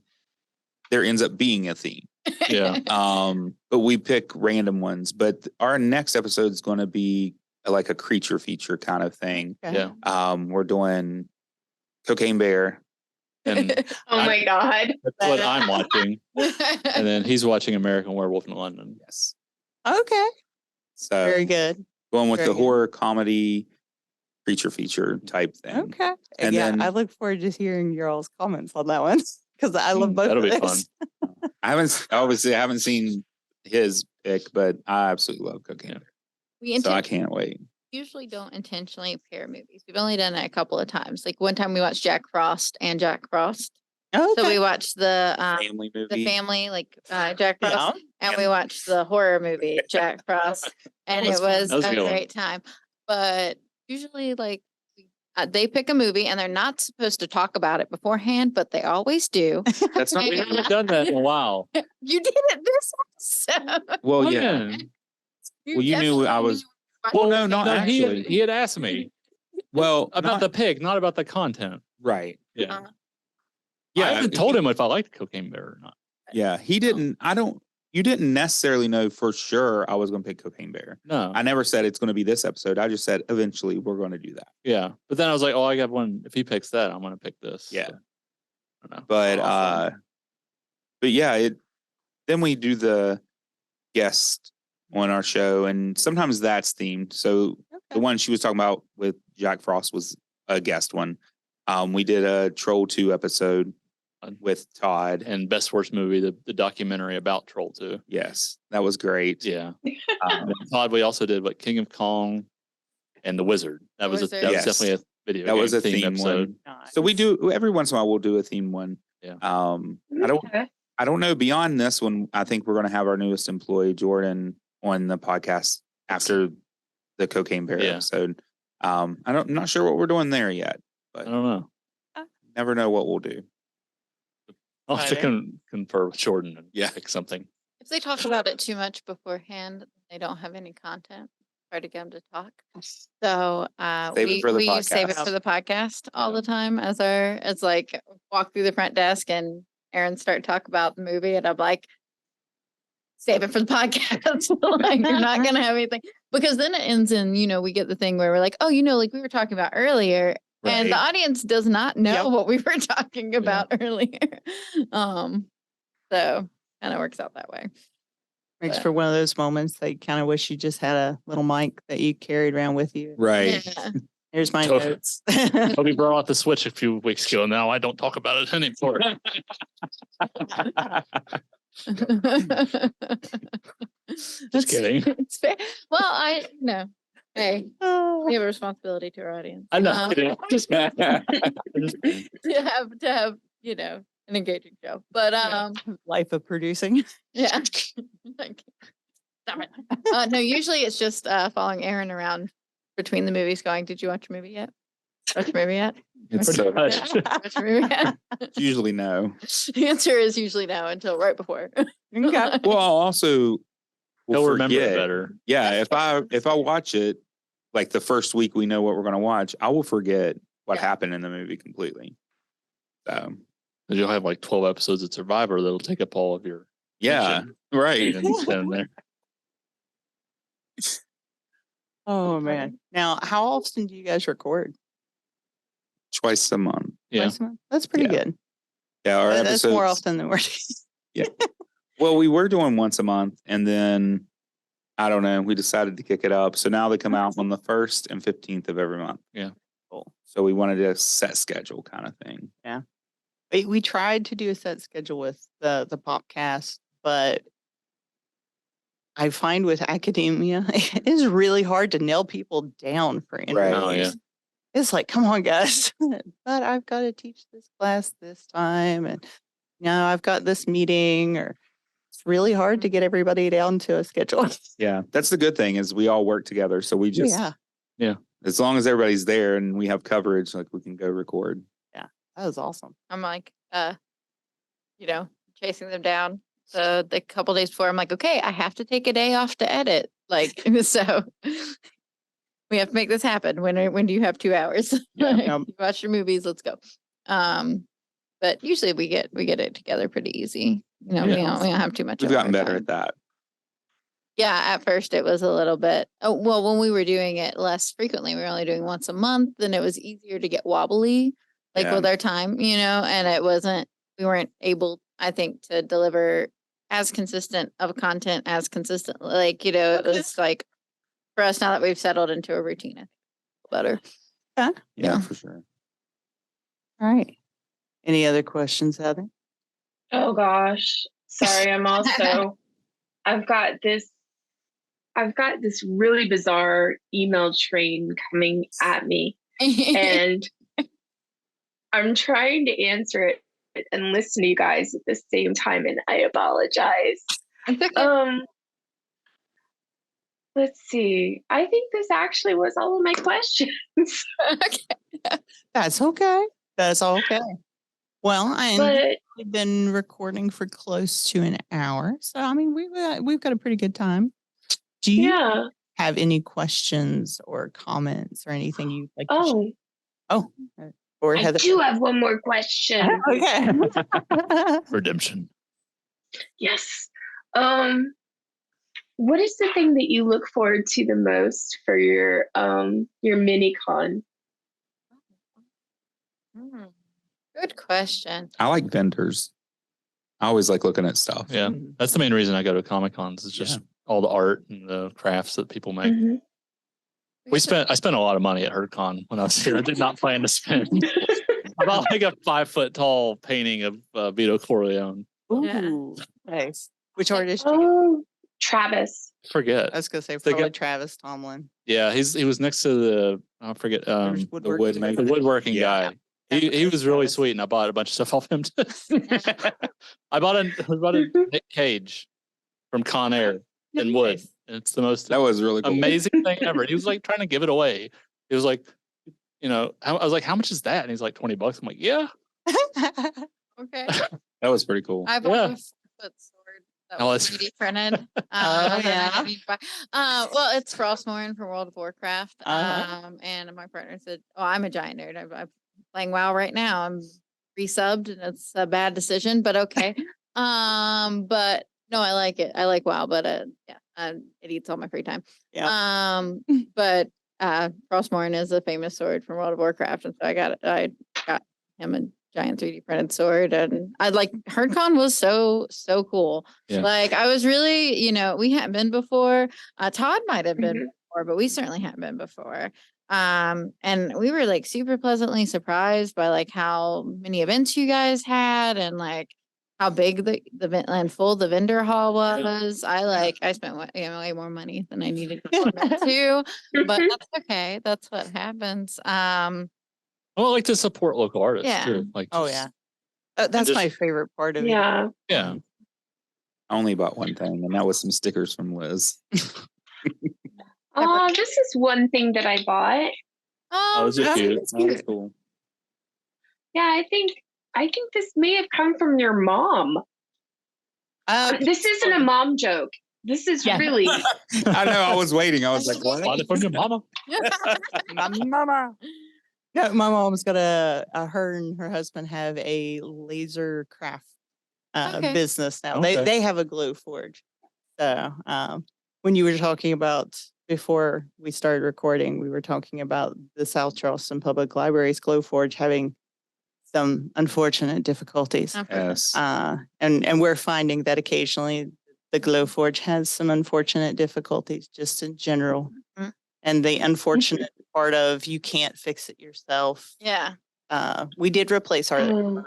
there ends up being a theme. Yeah. But we pick random ones. But our next episode is going to be like a creature feature kind of thing. Okay. Yeah. We're doing Cocaine Bear. And Oh my God. that's what I'm watching. And then he's watching American Werewolf in London. Yes. Okay. So Very good. going with Very the good. horror comedy creature feature type thing. Okay. And yeah, then- I look forward to hearing your all's comments on that one, because I love both That'll of be those. I haven't seen his pick, but I absolutely love Cocaine Yeah. Bear. We So I can't wait. usually don't intentionally pair movies. We've only done it a couple of times. Like one time we watched Jack Frost and Jack Frost. Okay. So we watched the Family movie. family, like Jack Frost, Yeah. and we watched the horror movie Jack Frost, and That was it fun. was That was a a good one. great time. But usually, like we they pick a movie and they're not supposed to talk about it beforehand, but they always do. That's not. We haven't done that in a while. You did it this episode. Well, yeah. When? Well, you knew I was. Well, no, not no, actually. he had asked me Well, about not- the pig, not about the content. right. Yeah. Uh-huh. I haven't told him if I liked Cocaine Bear or not. Yeah, he didn't. You didn't necessarily know for sure I was going to pick Cocaine Bear. No. I never said it's going to be this episode. I just said eventually we're going to do that. Yeah. But then I was like, oh, I got one. If he picks that, I'm going to pick this. Yeah. So, I don't know. But yeah, then we do the guest on our show, and sometimes that's themed. So the one she was talking about with Jack Frost was a guest one. We did a Troll 2 episode with Todd. And Best Worst Movie, the documentary about Troll 2. Yes, that was great. Yeah. And Todd, we also did King of Kong and The Wizard. That was Wizard. that Yes. was definitely a video. That was a game theme episode. one. So we do every once in a while we'll do a theme one. Yeah. Okay. I don't know. Beyond this one, I think we're going to have our newest employee, Jordan, on the podcast after the Cocaine Bear Yeah. episode. I'm not sure what we're doing there yet. I don't know. Never know what we'll do. I'll have to confer with Jordan and Yeah. pick something. If they talk about it too much beforehand, they don't have any content. Try to get them to talk. So Save it for the we save it podcast. for the podcast all the time as like walk through the front desk and Aaron start talk about the movie and I'm like, save it for the podcast. Like you're not gonna have anything because then it ends in, we get the thing where we're like, oh, like we were talking about earlier. And the Right. audience does not know Yep. what we were talking about earlier. So kind of works out that way. Makes But- for one of those moments that you kind of wish you just had a little mic that you carried around with you. Right. Yeah. Here's my Totally. notes. Toby brought out the Switch a few weeks ago. Now I don't talk about it anymore. Just kidding. It's fair. Well, hey, Oh, we have a responsibility to our audience. I'm not Um, kidding. Just kidding. Just kidding. to have an engaging show. But life of producing. yeah. Like, damn it. No, usually it's just following Aaron around between the movies going, did you watch a movie yet? Watch a movie yet? It's Pretty much. Watch a movie yet? usually no. The answer is usually no until right before. Okay. Well, I'll also He'll remember it forget. better. Yeah, if I watch it like the first week we know what we're going to watch, I will forget what Yeah. happened in the movie completely. So 'Cause you'll have like 12 episodes of Survivor that'll take up all of your yeah, attention right. and spend there. Oh man. Now, how often do you guys record? Twice a month. Yeah. Twice a month? That's pretty Yeah. good. Yeah, our That's more episodes- often than we're Well, we were doing once a month, and then I don't know. We decided to kick it up, so now they come out on the 1st and 15th of every month. Yeah. Cool. So we wanted a set schedule kind of thing. We tried to do a set schedule with the podcast, but I find with academia, it is really hard to nail people down for interviews. Oh, yeah. It's like, come on, guys. But I've got to teach this class this time, and I've got this meeting, or it's really hard to get everybody down to a schedule. Yeah, that's the good thing is we all work together, so we just Yeah, as long as everybody's there and we have coverage, like we can go record. that was awesome. I'm like, chasing them down. The couple days before, I'm like, okay, I have to take a day off to edit. Like, so we have to make this happen. When do you have 2 hours? Yeah. Like, Yep. you watch your movies. Let's go. But usually we get it together pretty easy. We don't have too much. We've gotten better overtime. at that. Yeah, at first it was a little bit. Oh, well, when we were doing it less frequently, we were only doing once a month, then it was easier to get wobbly, like Yeah. with our time, and we weren't able, I think, to deliver as consistent of content as consistently. Like, it was like for us now that we've settled into a routine, I think it's better. Yeah, Yeah. for sure. All right. Any other questions, Heather? Oh gosh. Sorry, I've got this really bizarre email train coming at me, and I'm trying to answer it and listen to you guys at the same time, and I apologize. It's okay. Let's see. I think this actually was all of my questions. Okay. That's okay. That's okay. Well, and But we've been recording for close to an hour, so I mean we've got a pretty good time. Do you yeah. have any questions or comments or anything you'd like to share? Oh, Or I Heather? do have one more question. Okay. Redemption. Yes. What is the thing that you look forward to the most for your MiniCon? Good question. I like vendors. I always like looking at stuff. Yeah, that's the main reason I go to Comic Cons. It's just all the art and the crafts that people make. Mhm. I spent a lot of money at HerdCon when I was here. I did not plan to spend. I bought like a 5-foot-tall painting of Vito Corleone. Ooh, nice. Which artist? Do you Oh, Travis. Forget. I was gonna say The probably guy- Travis Tomlin. Yeah, he was next to the I forget There's The woodworking. woodmaker. the woodworking Yeah. guy. He was really sweet, and I bought a bunch of stuff off him too. I bought a Nick Cage from Con Air in wood. Nice. It's the most That was really cool. amazing thing ever. He was like trying to give it away. He was like, I was like, how much is that? And he's like, $20. I'm like, yeah. Okay. That was pretty cool. I bought Yeah. a 4-foot sword that Oh, was that's- 3D printed. Oh, that I yeah. didn't need to buy. Well, it's Frostmourne from World of Warcraft. Uh-huh. And my partner said, "Oh, I'm a giant nerd. I'm playing WoW right now. I'm resubbed, and it's a bad decision, but okay." But no, I like it. I like WoW, but it eats all my free time. Yeah. But Frostmourne is a famous sword from World of Warcraft, and so I got him a giant 3D printed sword, and I like HerdCon was so cool. Yeah. Like I was really, we hadn't been before. Todd might have been Mhm. before, but we certainly hadn't been before. And we were like super pleasantly surprised by like how many events you guys had and like how big the event and full the vendor hall was. I spent way more money than I needed to, but that's okay. That's what happens. Well, I like to support local artists Yeah. too. Like, Oh just- yeah. That's just- my favorite part of it. Yeah. yeah. I only bought one thing, and that was some stickers from Liz. Oh, this is one thing that I bought. Oh, those are Yeah. cute. That was cool. Yeah, I think this may have come from your mom. This isn't a mom joke. This is Yeah. really. I know. I was waiting. I was like, Bought what? it from your mama. Mama. No, my mom's got her and her husband have a laser craft Okay. business now. Okay. They have a glue forge. So when you were talking about before we started recording, we were talking about the South Charleston Public Library's glue forge having some unfortunate difficulties. Yes. And we're finding that occasionally the glow forge has some unfortunate difficulties just in general. Mhm. And the unfortunate part of you can't fix it yourself. Yeah. We did replace our Oh.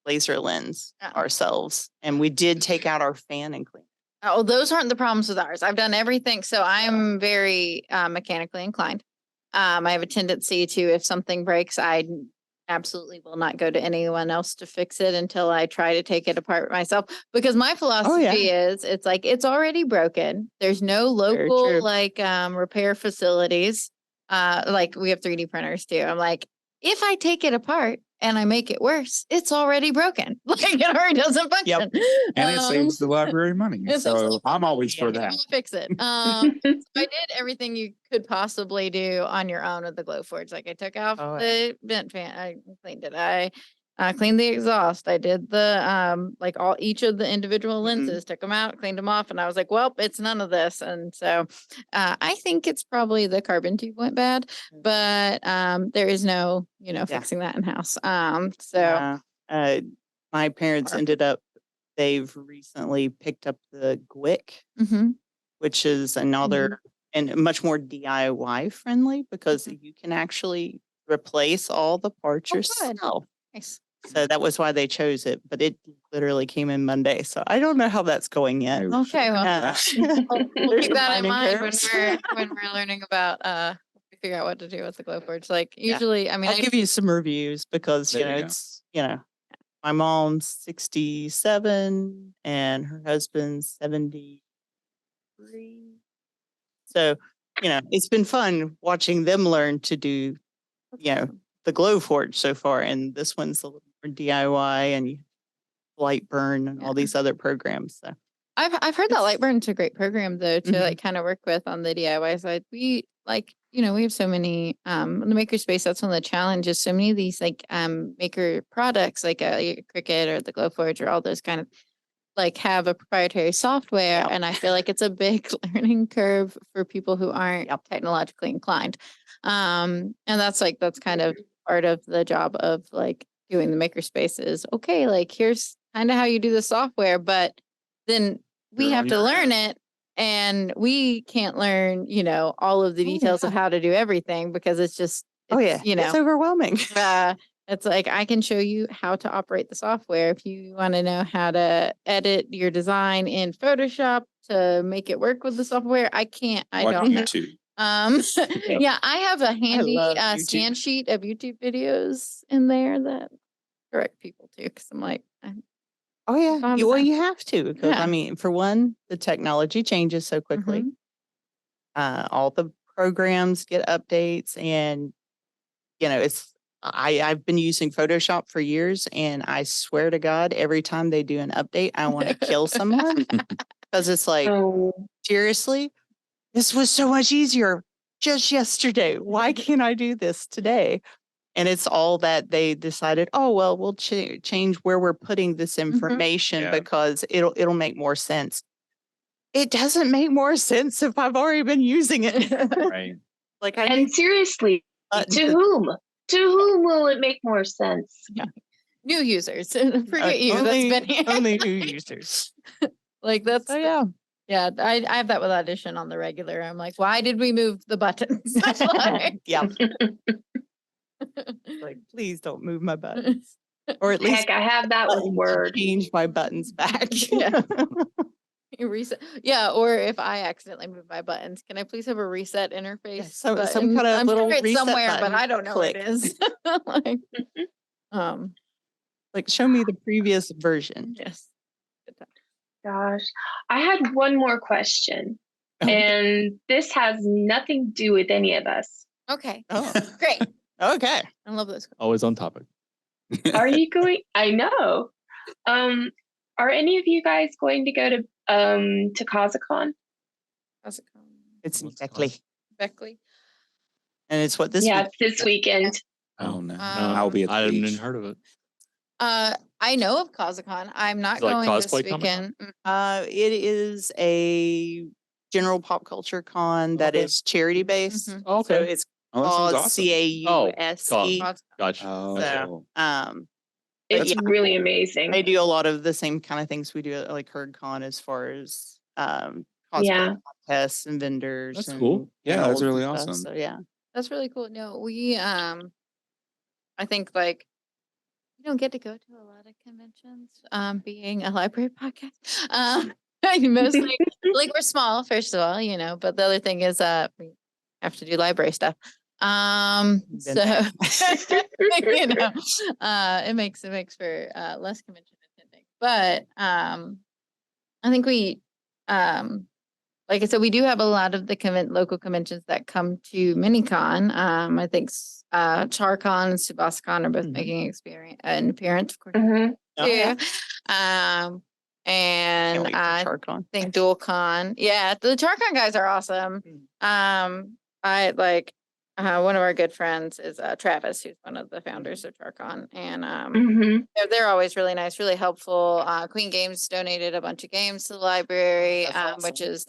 laser lens Yeah. ourselves, and we did take out our fan and clean. Oh, those aren't the problems with ours. I've done everything. So I'm very mechanically inclined. I have a tendency to, if something breaks, I absolutely will not go to anyone else to fix it until I try to take it apart myself. Because my philosophy is, it's like it's already broken. There's no Very local true. like repair facilities. Like we have 3D printers too. I'm like, if I take it apart and I make it worse, it's already broken. Like it already doesn't function. And it saves the library money. it saves So I'm always for Yeah. that. We'll fix it. So I did everything you could possibly do on your own with the glow forge. Like I took off Oh, the vent fan, I cleaned it. I cleaned the exhaust. I did the like each of the individual lenses, took them out, cleaned them off, and I was like, well, it's none of this. And so I think it's probably the carbon tube went bad, but there is no, fixing that in house. So Yeah. My parents they've recently picked up the GWIC, mhm. which is another and much more DIY friendly because you can actually replace all the parts Oh, good. yourself. Nice. So that was why they chose it, but it literally came in Monday. So I don't know how that's going yet. Oh, Okay, well, We'll we'll keep that in mind when we're learning about figure out what to do with the glow forge. Like Yeah. usually, I mean, I'll give you some reviews because There you go. it's my mom's 67 and her husband's 73. So, it's been fun watching them learn to do, the Glow Forge so far. And this one's a little more DIY and Lightburn and all these other programs. So I've heard that Lightburn's a great program though to Mhm. like kind of work with on the DIY side. We we have so many in the makerspace. That's one of the challenges. So many of these like maker products like Cricut or the Glowforge or all those kind of like have a proprietary software, Yeah. and I feel like it's a big learning curve for people who aren't technologically inclined. And that's kind of part of the job of like doing the makerspace is okay, like here's kind of how you do the software, but then we You're have on to your learn it, and we can't learn, all of the details of how to do everything because it's just it's overwhelming. it's like I can show you how to operate the software. If you want to know how to edit your design in Photoshop to make it work with the software, I can't. I Watch don't know. YouTube. Yeah, I have a handy love YouTube. scan sheet of YouTube videos in there that correct people too, because I'm like, Oh yeah. Fun Well, time. you have to, because Yeah. for one, the technology changes so quickly. Mhm. All the programs get updates, and I've been using Photoshop for years, and I swear to God, every time they do an update, I want to kill someone because it's like, Oh, seriously, this was so much easier just yesterday. Why can't I do this today? And it's all that they decided, oh, well, we'll change where we're putting this information Yeah. because it'll make more sense. It doesn't make more sense if I've already been using it. Right. Like I and think seriously, to whom? To whom will it make more sense? New users. Forget you. only, That's been here. only new users. Like that's So yeah. yeah. I have that with Audition on the regular. I'm like, why did we move the buttons? Like- Yeah. Like, please don't move my buttons. Or at least Heck, I have that with Word. change my buttons back. Yeah. You reset. Yeah, or if I accidentally move my buttons, can I please have a reset interface? Yeah, some button? kind of I'm little sure it's reset somewhere, but button. I don't know Click. where it is. Like, um, Like, show me the previous version. yes. Gosh, I had one more question, and this has nothing to do with any of us. Okay. Oh, Great. okay. I love this. Always on topic. Are you going? I know. Are any of you guys going to go to CausaCon? How's it going? It's What's Beckley. Beckley. And it's what this Yeah, week. it's this weekend. Oh no. No, I'll be at the I haven't beach. even heard of it. I know of CausaCon. I'm not Is it like going this cosplay weekend. It is a general pop culture con that Okay. is charity based. Mhm. Oh, So okay. it's Oh, that sounds called awesome. CAUSE. Cos- Gotcha. Oh. So, but It's yeah, really amazing. they do a lot of the same kind of things we do at like HerdCon as far as cosplay Yeah. contests and vendors. That's and cool. Yeah, that's molds and really stuff. awesome. So yeah. That's really cool. No, we I think like we don't get to go to a lot of conventions. Being a library podcast. Mostly like we're small, first of all, but the other thing is we have to do library stuff. Been So there. it makes for less convention attending. But I think we like I said, we do have a lot of the local conventions that come to MiniCon. I think CharCon and SubasCon are both Mhm. making an appearance, of course. Mhm. Oh, yeah. Too. Can't And wait for I CharCon. think DualCon. Yeah, the CharCon guys are awesome. I like one of our good friends is Travis, who's one of the founders of CharCon, and Mhm. they're always really nice, really helpful. Queen Games donated a bunch of games to the library, That's which awesome. is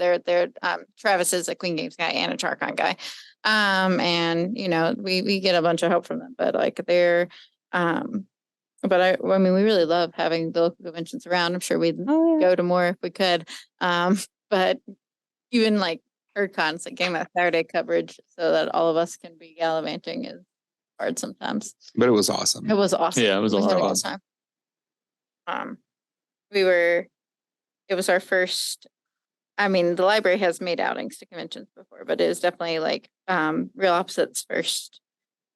Travis is a Queen Games guy and a CharCon guy. And we get a bunch of help from them, but like they're but I mean we really love having the local conventions around. I'm sure we'd Oh, yeah. go to more if we could. But even like HerdCon's like getting that Saturday coverage so that all of us can be gallivanting is hard sometimes. But it was awesome. It was awesome. Yeah, it was We had a good awesome. time. It was our first, I mean, the library has made outings to conventions before, but it is definitely like Real Opposite's first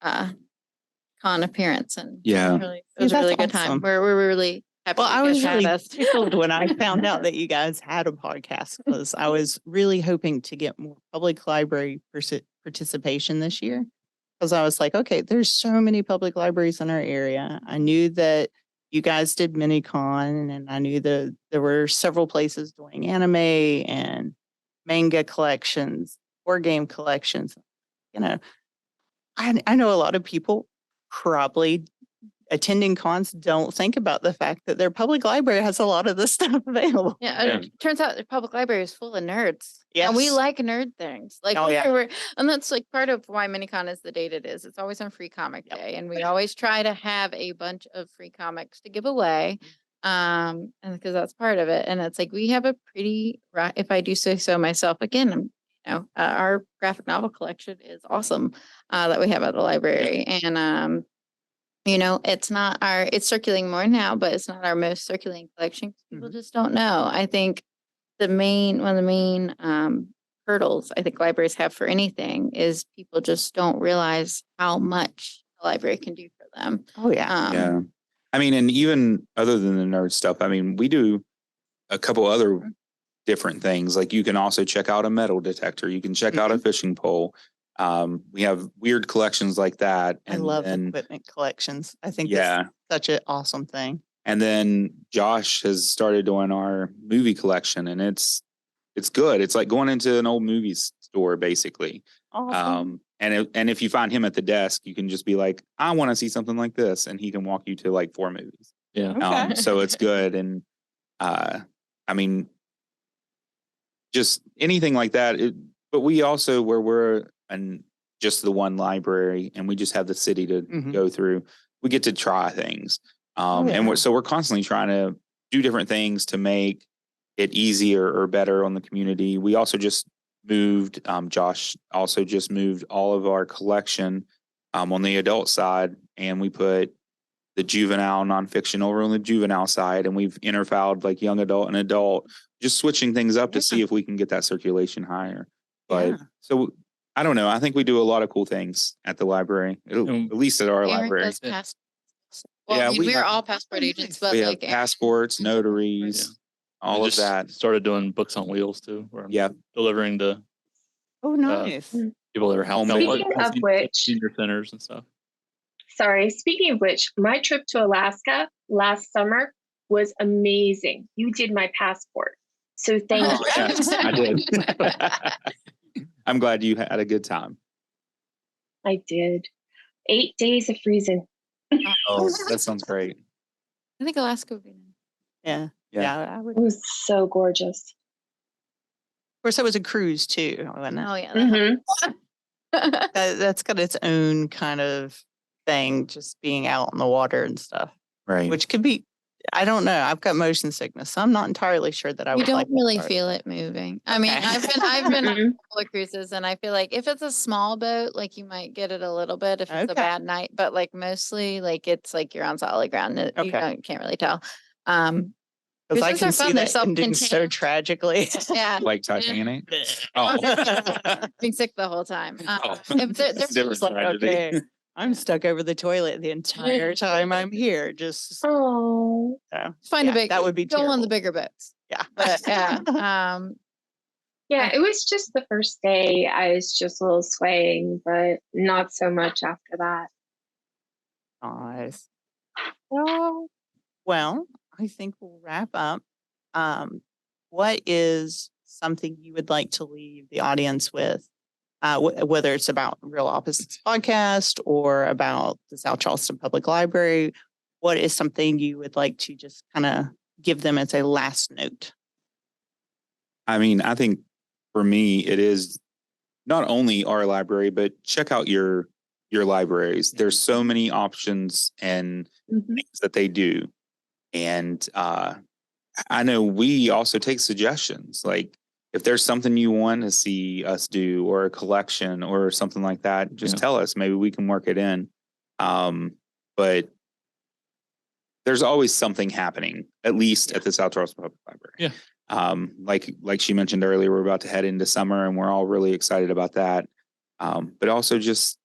con appearance. And Yeah. it was a really that's good time. awesome. We're really Happy Well, I you was guys had really us. tickled when I found out that you guys had a podcast because I was really hoping to get more public library participation this year. Because I was like, okay, there's so many public libraries in our area. I knew that you guys did MiniCon, and I knew that there were several places doing anime and manga collections, board game collections. You know, I know a lot of people probably attending cons don't think about the fact that their public library has a lot of this stuff available. Yeah, Yeah. it turns out the public library is full of nerds. And we Yes. like nerd things. Like Oh, yeah. and that's like part of why MiniCon is the date it is. It's always on Free Comic Yep. Day. And we always try to have a bunch of free comics to give away. And because that's part of it. And it's like we have a pretty, if I do say so myself, again, our graphic novel collection is awesome that we have at the library. And it's circulating more now, but it's not our most circulating collection. People just don't know. I think one of the main hurdles I think libraries have for anything is people just don't realize how much the library can do for them. Oh, yeah. Yeah. I mean, and even other than the nerd stuff, I mean, we do a couple other different things. Like you can also check out a metal detector. You can check out a fishing pole. We have weird collections like that. I love equipment collections. I think that's such an awesome thing. And then Josh has started doing our movie collection, and it's good. It's like going into an old movie store, basically. Awesome. And if you find him at the desk, you can just be like, I want to see something like this, and he can walk you to like 4 movies. Yeah. Okay. So it's good. And I mean, just anything like that. But we also, where we're just the one library and we just have the city to go through, we get to try things. And so we're constantly trying to do different things to make it easier or better on the community. We also just moved, Josh also just moved all of our collection on the adult side, and we put the juvenile nonfiction over on the juvenile side, and we've interfiled like young adult and adult, just switching things up to see if we can get that circulation higher. But so I don't know. I think we do a lot of cool things at the library, at least at our library. We're all passport agents, but we like have passports, notaries, all of that. Started doing books on wheels too, where I'm delivering to nice. people that are Speaking of which, senior centers and stuff. Sorry, speaking of which, my trip to Alaska last summer was amazing. You did my passport. So thank you. Yes, I did. I'm glad you had a good time. I did. 8 days of freezing. Oh, that sounds great. I think Alaska would be nice. Yeah. I would. It was so gorgeous. Of course, it was a cruise too. Wasn't it? Oh yeah. That's got its own kind of thing, just being out in the water and stuff. Right. Which could be, I don't know. I've got motion sickness, so I'm not entirely sure that I would. You don't like really that part. feel it moving. I mean, I've been on a couple of cruises, and I feel like if it's a small boat, like you might get it a little bit if it's a bad night, but like mostly, like it's like you're on solid ground. You can't really tell. Because I can see that ending so tragically. Yeah. Like Titanic. Being sick the whole time. It's like, okay, I'm stuck over the toilet the entire time I'm here. Just find a big. That would be go terrible. on the bigger boats. Yeah. But yeah, it was just the first day. I was just a little swaying, but not so much after that. Nice. Well, I think we'll wrap up. What is something you would like to leave the audience with, whether it's about Real Opposites podcast or about the South Charleston Public Library? What is something you would like to just kind of give them as a last note? I mean, I think for me, it is not only our library, but check out your libraries. There's so many options and things that they do. And I know we also take suggestions. Like if there's something you want to see us do or a collection or something like that, just tell us. Maybe we can work it in. But there's always something happening, at least at the South Charleston Public Library. Yeah. Like she mentioned earlier, we're about to head into summer and we're all really excited about that. But also just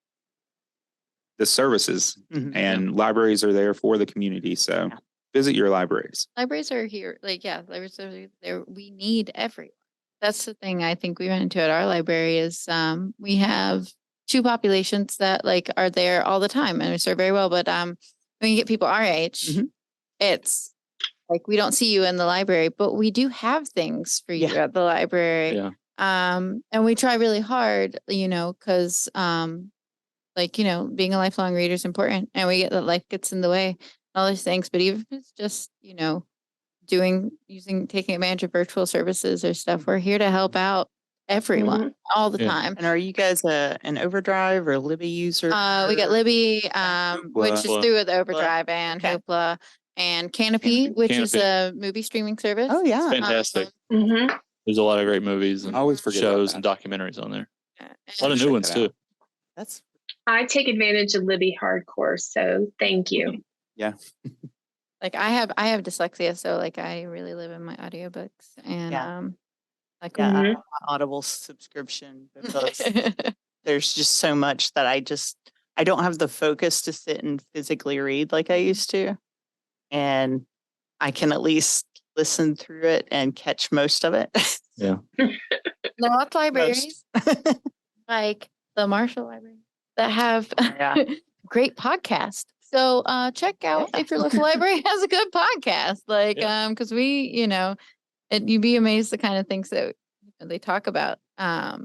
the services and libraries are there for the community. So visit your libraries. Libraries are here. Like, yeah, libraries are there. We need everyone. That's the thing I think we ran into at our library is we have two populations that like are there all the time and we serve very well. But when you get people our age, it's like we don't see you in the library, but we do have things for you at the library. Yeah. And we try really hard, because like, being a lifelong reader is important and we get that life gets in the way and all those things. But even if it's just, taking advantage of virtual services or stuff, we're here to help out everyone all the time. And are you guys an Overdrive or Libby user? We got Libby, which is Hoopla. through the Overdrive and Okay. Hoopla, and Canopy, which is Canopy. a movie streaming service. Oh, yeah. Fantastic. Mm-hmm. There's a lot of great movies and I always forget about shows that. and documentaries on there. Yeah. A lot of Check new ones it too. out. That's I take advantage of Libby hardcore, so thank you. Like I have dyslexia, so like I really live in my audiobooks and Yeah. like yeah, I Mhm. have my Audible subscription because there's just so much that I don't have the focus to sit and physically read like I used to. And I can at least listen through it and catch most of it. there are lots of libraries like the Marshall Library that have Yeah. great podcasts. So check out if your local library has a good podcast. Like because we, you'd be amazed the kind of things that they talk about. I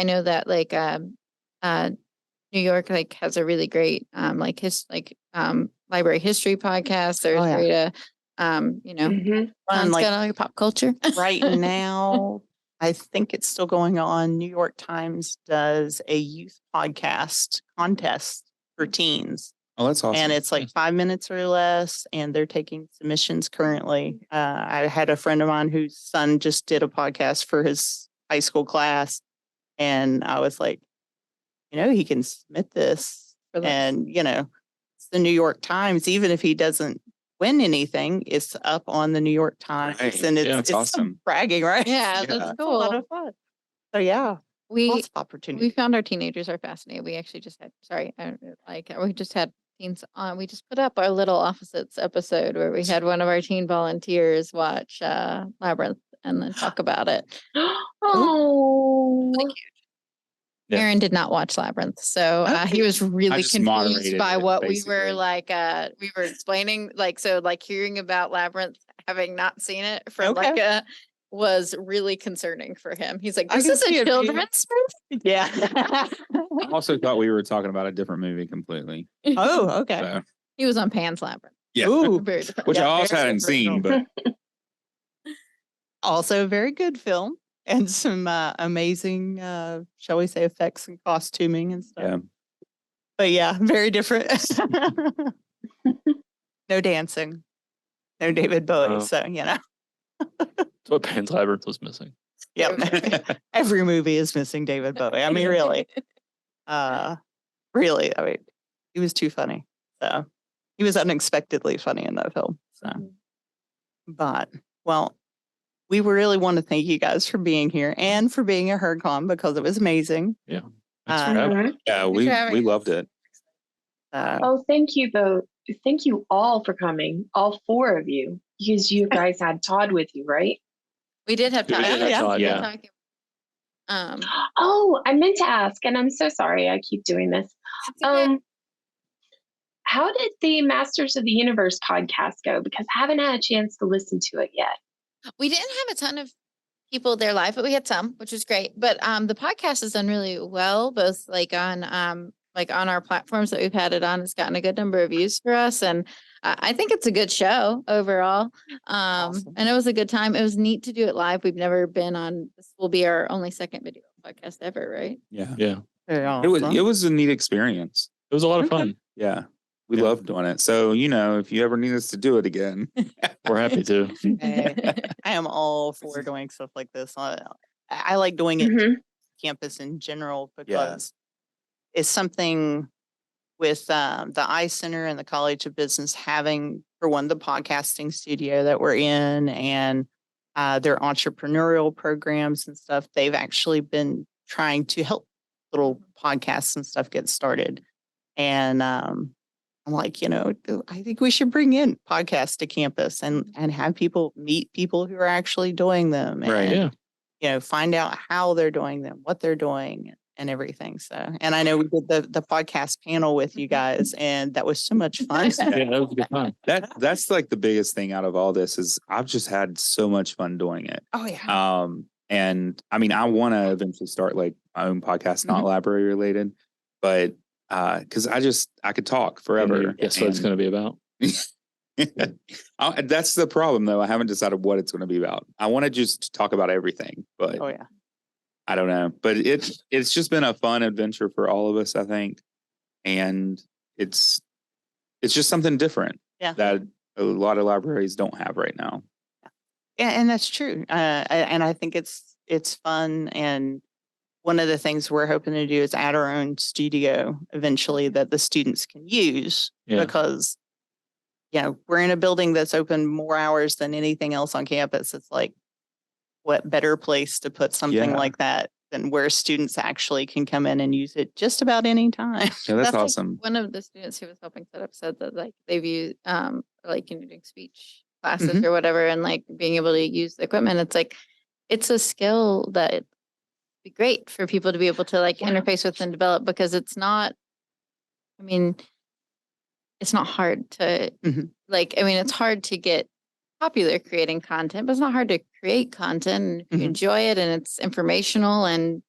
know that like New York like has a really great library history podcast. There's Oh, yeah. great Mhm. Fun, like kind of pop culture. right now, I think it's still going on. New York Times does a youth podcast contest for teens. Oh, that's awesome. And it's like 5 minutes or less, and they're taking submissions currently. I had a friend of mine whose son just did a podcast for his high school class, and I was like, he can submit this. For this. And, it's the New York Times. Even if he doesn't win anything, it's up on the New York Times. Right. And Yeah, it's that's awesome. bragging, right? Yeah, Yeah. that's It's a lot cool. of fun. So, yeah, We lots of opportunity. we found our teenagers are fascinating. We actually just had we just had teens on. We just put up our Little Opposites episode where we had one of our teen volunteers watch Labyrinth and then talk about it. Oh. Yeah. Aaron did not watch Labyrinth, so he was really just confused moderated by it, what basically. we were explaining. Hearing about Labyrinth, having not seen it from Okay. was really concerning for him. He's like, I "This can is see a it being- children's movie." Yeah. I also thought we were talking about a different movie completely. Oh, okay. So, He was on Pan's Labyrinth. yeah. Ooh. Very different. Which I Yeah, also very hadn't different seen, film. but Also a very good film and some amazing, shall we say, effects and costuming and stuff. yeah. But yeah, very different. No dancing, no David Bowie. Oh. So, That's what Pan's Labyrinth was missing. every movie is missing David Bowie. I mean, really, really. I mean, he was too funny. So he was unexpectedly funny in that film. So, but well, we really want to thank you guys for being here and for being at HerdCon because it was amazing. Thanks for having us. Mhm. Yeah, for we having loved it. Oh, thank you both. Thank you all for coming, all four of you, because you guys had Todd with you, right? We did have We time. did have yeah. Todd, Yeah. Talking. Oh, I meant to ask, and I'm so sorry I keep doing this. How did the Masters of the Universe podcast go? Because I haven't had a chance to listen to it yet. We didn't have a ton of people there live, but we had some, which was great. But the podcast has done really well, both on our platforms that we've had it on. It's gotten a good number of views for us, and I think it's a good show overall. Awesome. And it was a good time. It was neat to do it live. We've never been on. This will be our only second video podcast ever, right? Yeah. Yeah. Very It was awesome. it was a neat experience. It was a lot of Okay. fun. Yeah. We Yeah. loved doing it. So, if you ever need us to do it again. We're happy to. Hey, I am all for doing stuff like this. I like doing it Mhm. campus in general because it's something with the I Center and the College of Business having, for one, the podcasting studio that we're in and their entrepreneurial programs and stuff. They've actually been trying to help little podcasts and stuff get started. And I'm like, I think we should bring in podcasts to campus and have people meet people who are actually doing them Right. and, find out how they're doing them, what they're doing and everything. So, and I know we did the podcast panel with you guys and that was so much fun. Yeah, that was a good time. That's like the biggest thing out of all this is I've just had so much fun doing it. Oh yeah. And I mean, I want to eventually start like my own podcast, not library related, but because I could talk forever. Guess what it's going to be about. That's the problem, though. I haven't decided what it's going to be about. I want to just talk about everything, but Oh yeah. I don't know. But it's just been a fun adventure for all of us, I think, and it's just something different that a lot of libraries don't have right now. Yeah, and that's true. And I think it's fun. And one of the things we're hoping to do is add our own studio eventually that the students can use because, we're in a building that's open more hours than anything else on campus. It's like, what better place to put something like that than where students actually can come in and use it just about any time. Yeah, that's like, awesome. one of the students who was helping set up said that like they've used doing speech classes or whatever and like being able to use the equipment. It's like it's a skill that it'd be great for people to be able to like interface with and develop because it's not it's not hard to it's hard to get popular creating content, but it's not hard to create content. And if you enjoy it and it's informational and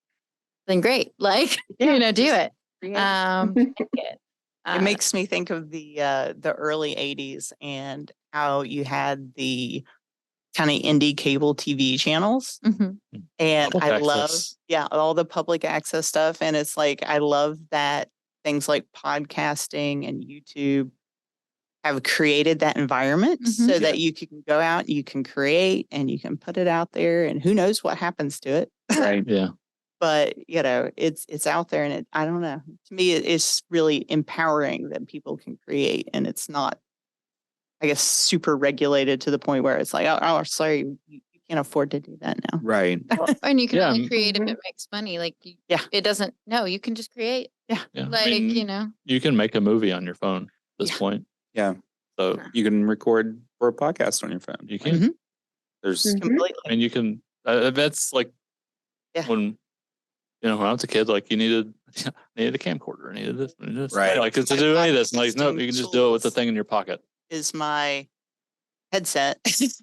then great, like, do it. It makes me think of the early 80s and how you had the kind of indie cable TV channels. And Public I love, access. all the public access stuff. And it's like, I love that things like podcasting and YouTube have created that environment so that you can go out, you can create and you can put it out there and who knows what happens to it. Right. Yeah. But, it's out there and I don't know. To me, it's really empowering that people can create and it's not, I guess, super regulated to the point where it's like, oh sorry, you can't afford to do that now. Right. And you can only create if it makes money. Like, it doesn't, you can just create. Yeah. Like, you can make a movie on your phone at this point. Yeah. So you can record for a podcast on your phone. you can, There's Completely. and you can, that's like when, when I was a kid, like you needed a camcorder, I needed this, Right. Like to do any of this, and like, nope, you can just do it with the thing in your pocket. Is my headset.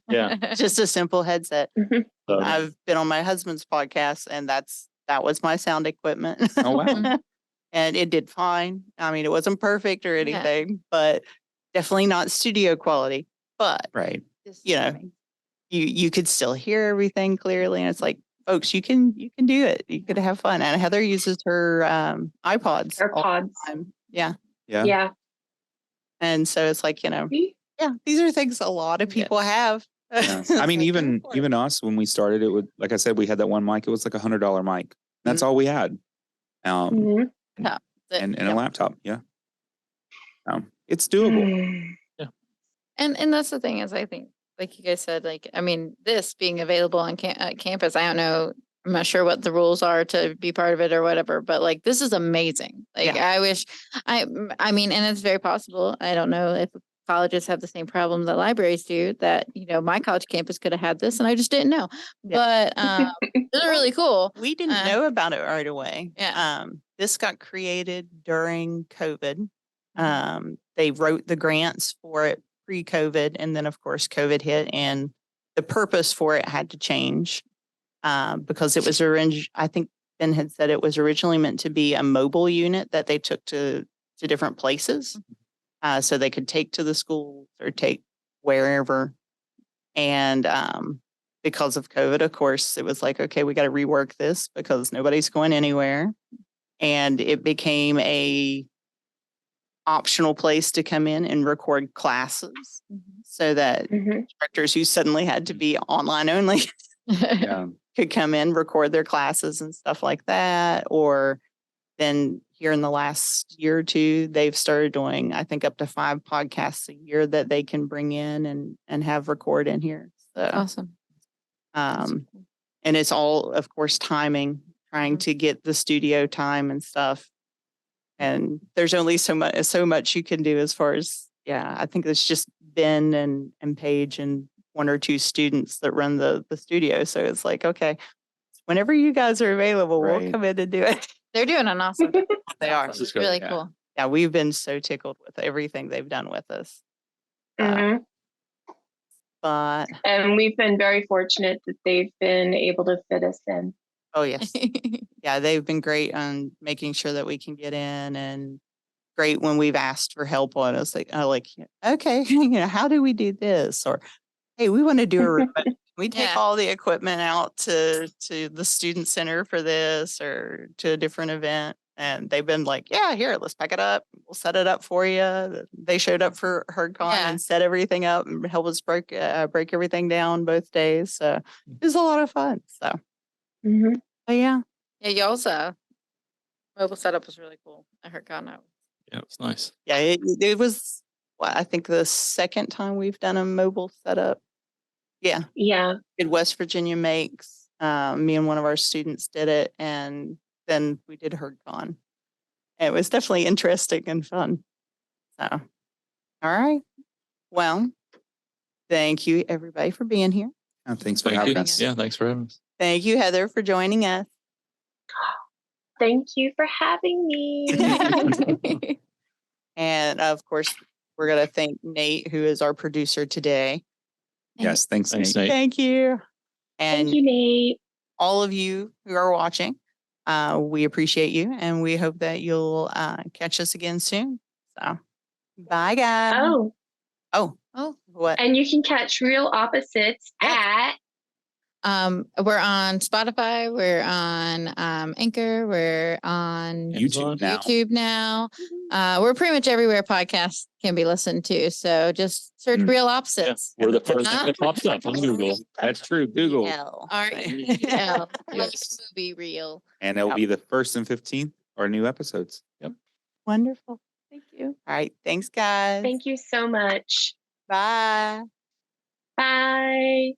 Yeah. Just a simple headset. So, I've been on my husband's podcast and that was my sound equipment. Oh, wow. And it did fine. I mean, it wasn't perfect or anything, but definitely not studio quality. But Right. you could still hear everything clearly. And it's like, folks, you can do it. You could have fun. And Heather uses her iPods. all the time. Yeah. Yeah. And so it's like, these are things a lot of people have. Yeah. I mean, even us, when we started, it would, like I said, we had that one mic. It was like $100 mic. That's all we had. And a laptop. Yeah. It's doable. And that's the thing is, I think, like you guys said, like, I mean, this being available on campus, I don't know, I'm not sure what the rules are to be part of it or whatever, but like, this is amazing. Like, I wish, I mean, and it's very possible. I don't know if colleges have the same problem that libraries do, that, my college campus could have had this and I just didn't know. But it's really cool. We didn't know about it right away. Yeah. This got created during COVID. They wrote the grants for it pre-COVID, and then of course COVID hit, and the purpose for it had to change because it was I think Ben had said it was originally meant to be a mobile unit that they took to different places, so they could take to the schools or take wherever. And because of COVID, of course, it was like, okay, we got to rework this because nobody's going anywhere, and it became a optional place to come in and record classes so that instructors who suddenly had to be online only could come in, record their classes and stuff like that. Or then here in the last year or two, they've started doing, I think, up to 5 podcasts a year that they can bring in and have record in here. So Awesome. and it's all, of course, timing, trying to get the studio time and stuff. And there's only so much you can do as far as, I think it's just Ben and Paige and one or two students that run the studio. So it's like, okay, whenever you guys are available, we'll Right. come in and do it. They're doing an awesome job. They are. This is good. Really Yeah. cool. Yeah, we've been so tickled with everything they've done with us. Mhm. But And we've been very fortunate that they've been able to fit us in. oh yes, yeah, they've been great on making sure that we can get in, and great when we've asked for help on us. Like, okay, how do we do this? Or hey, we want to do a remote. Can we take Yeah. all the equipment out to the student center for this or to a different event? And they've been like, yeah, here, let's pack it up. We'll set it up for you. They showed up for HerdCon Yeah. and set everything up and help us break everything down both days. So it was a lot of fun. So, Mhm. but yeah, Yeah, y'all's mobile setup was really cool. I heard God now. Yeah, it was nice. yeah, it was. Well, I think the second time we've done a mobile setup. Yeah, Yeah. did West Virginia Makes. Me and one of our students did it, and then we did HerdCon. It was definitely interesting and fun. So, all right. Well, thank you everybody for being here. And thanks for Thank having you. us. Yeah, thanks for having us. Thank you, Heather, for joining us. Thank you for having me. And of course, we're going to thank Nate, who is our producer today. Yes, thanks, Thanks, Nate. Nate. Thank you. And Thank you, Nate. all of you who are watching, we appreciate you, and we hope that you'll catch us again soon. So, bye, guys. Oh, Oh, what? and you can catch Real Opposites Yes. at We're on Spotify, we're on Anchor, we're on YouTube now. YouTube now. We're pretty much everywhere podcasts can be listened to. So just search Real Yeah, Opposites. we're the first Huh? thing that pops up on Google. That's true. Google. REL. Yes. Movie Real. And it'll be the 1st and 15th, our new episodes. Yep. Wonderful. Thank you. All right. Thanks, guys. Thank you so much. Bye. Bye.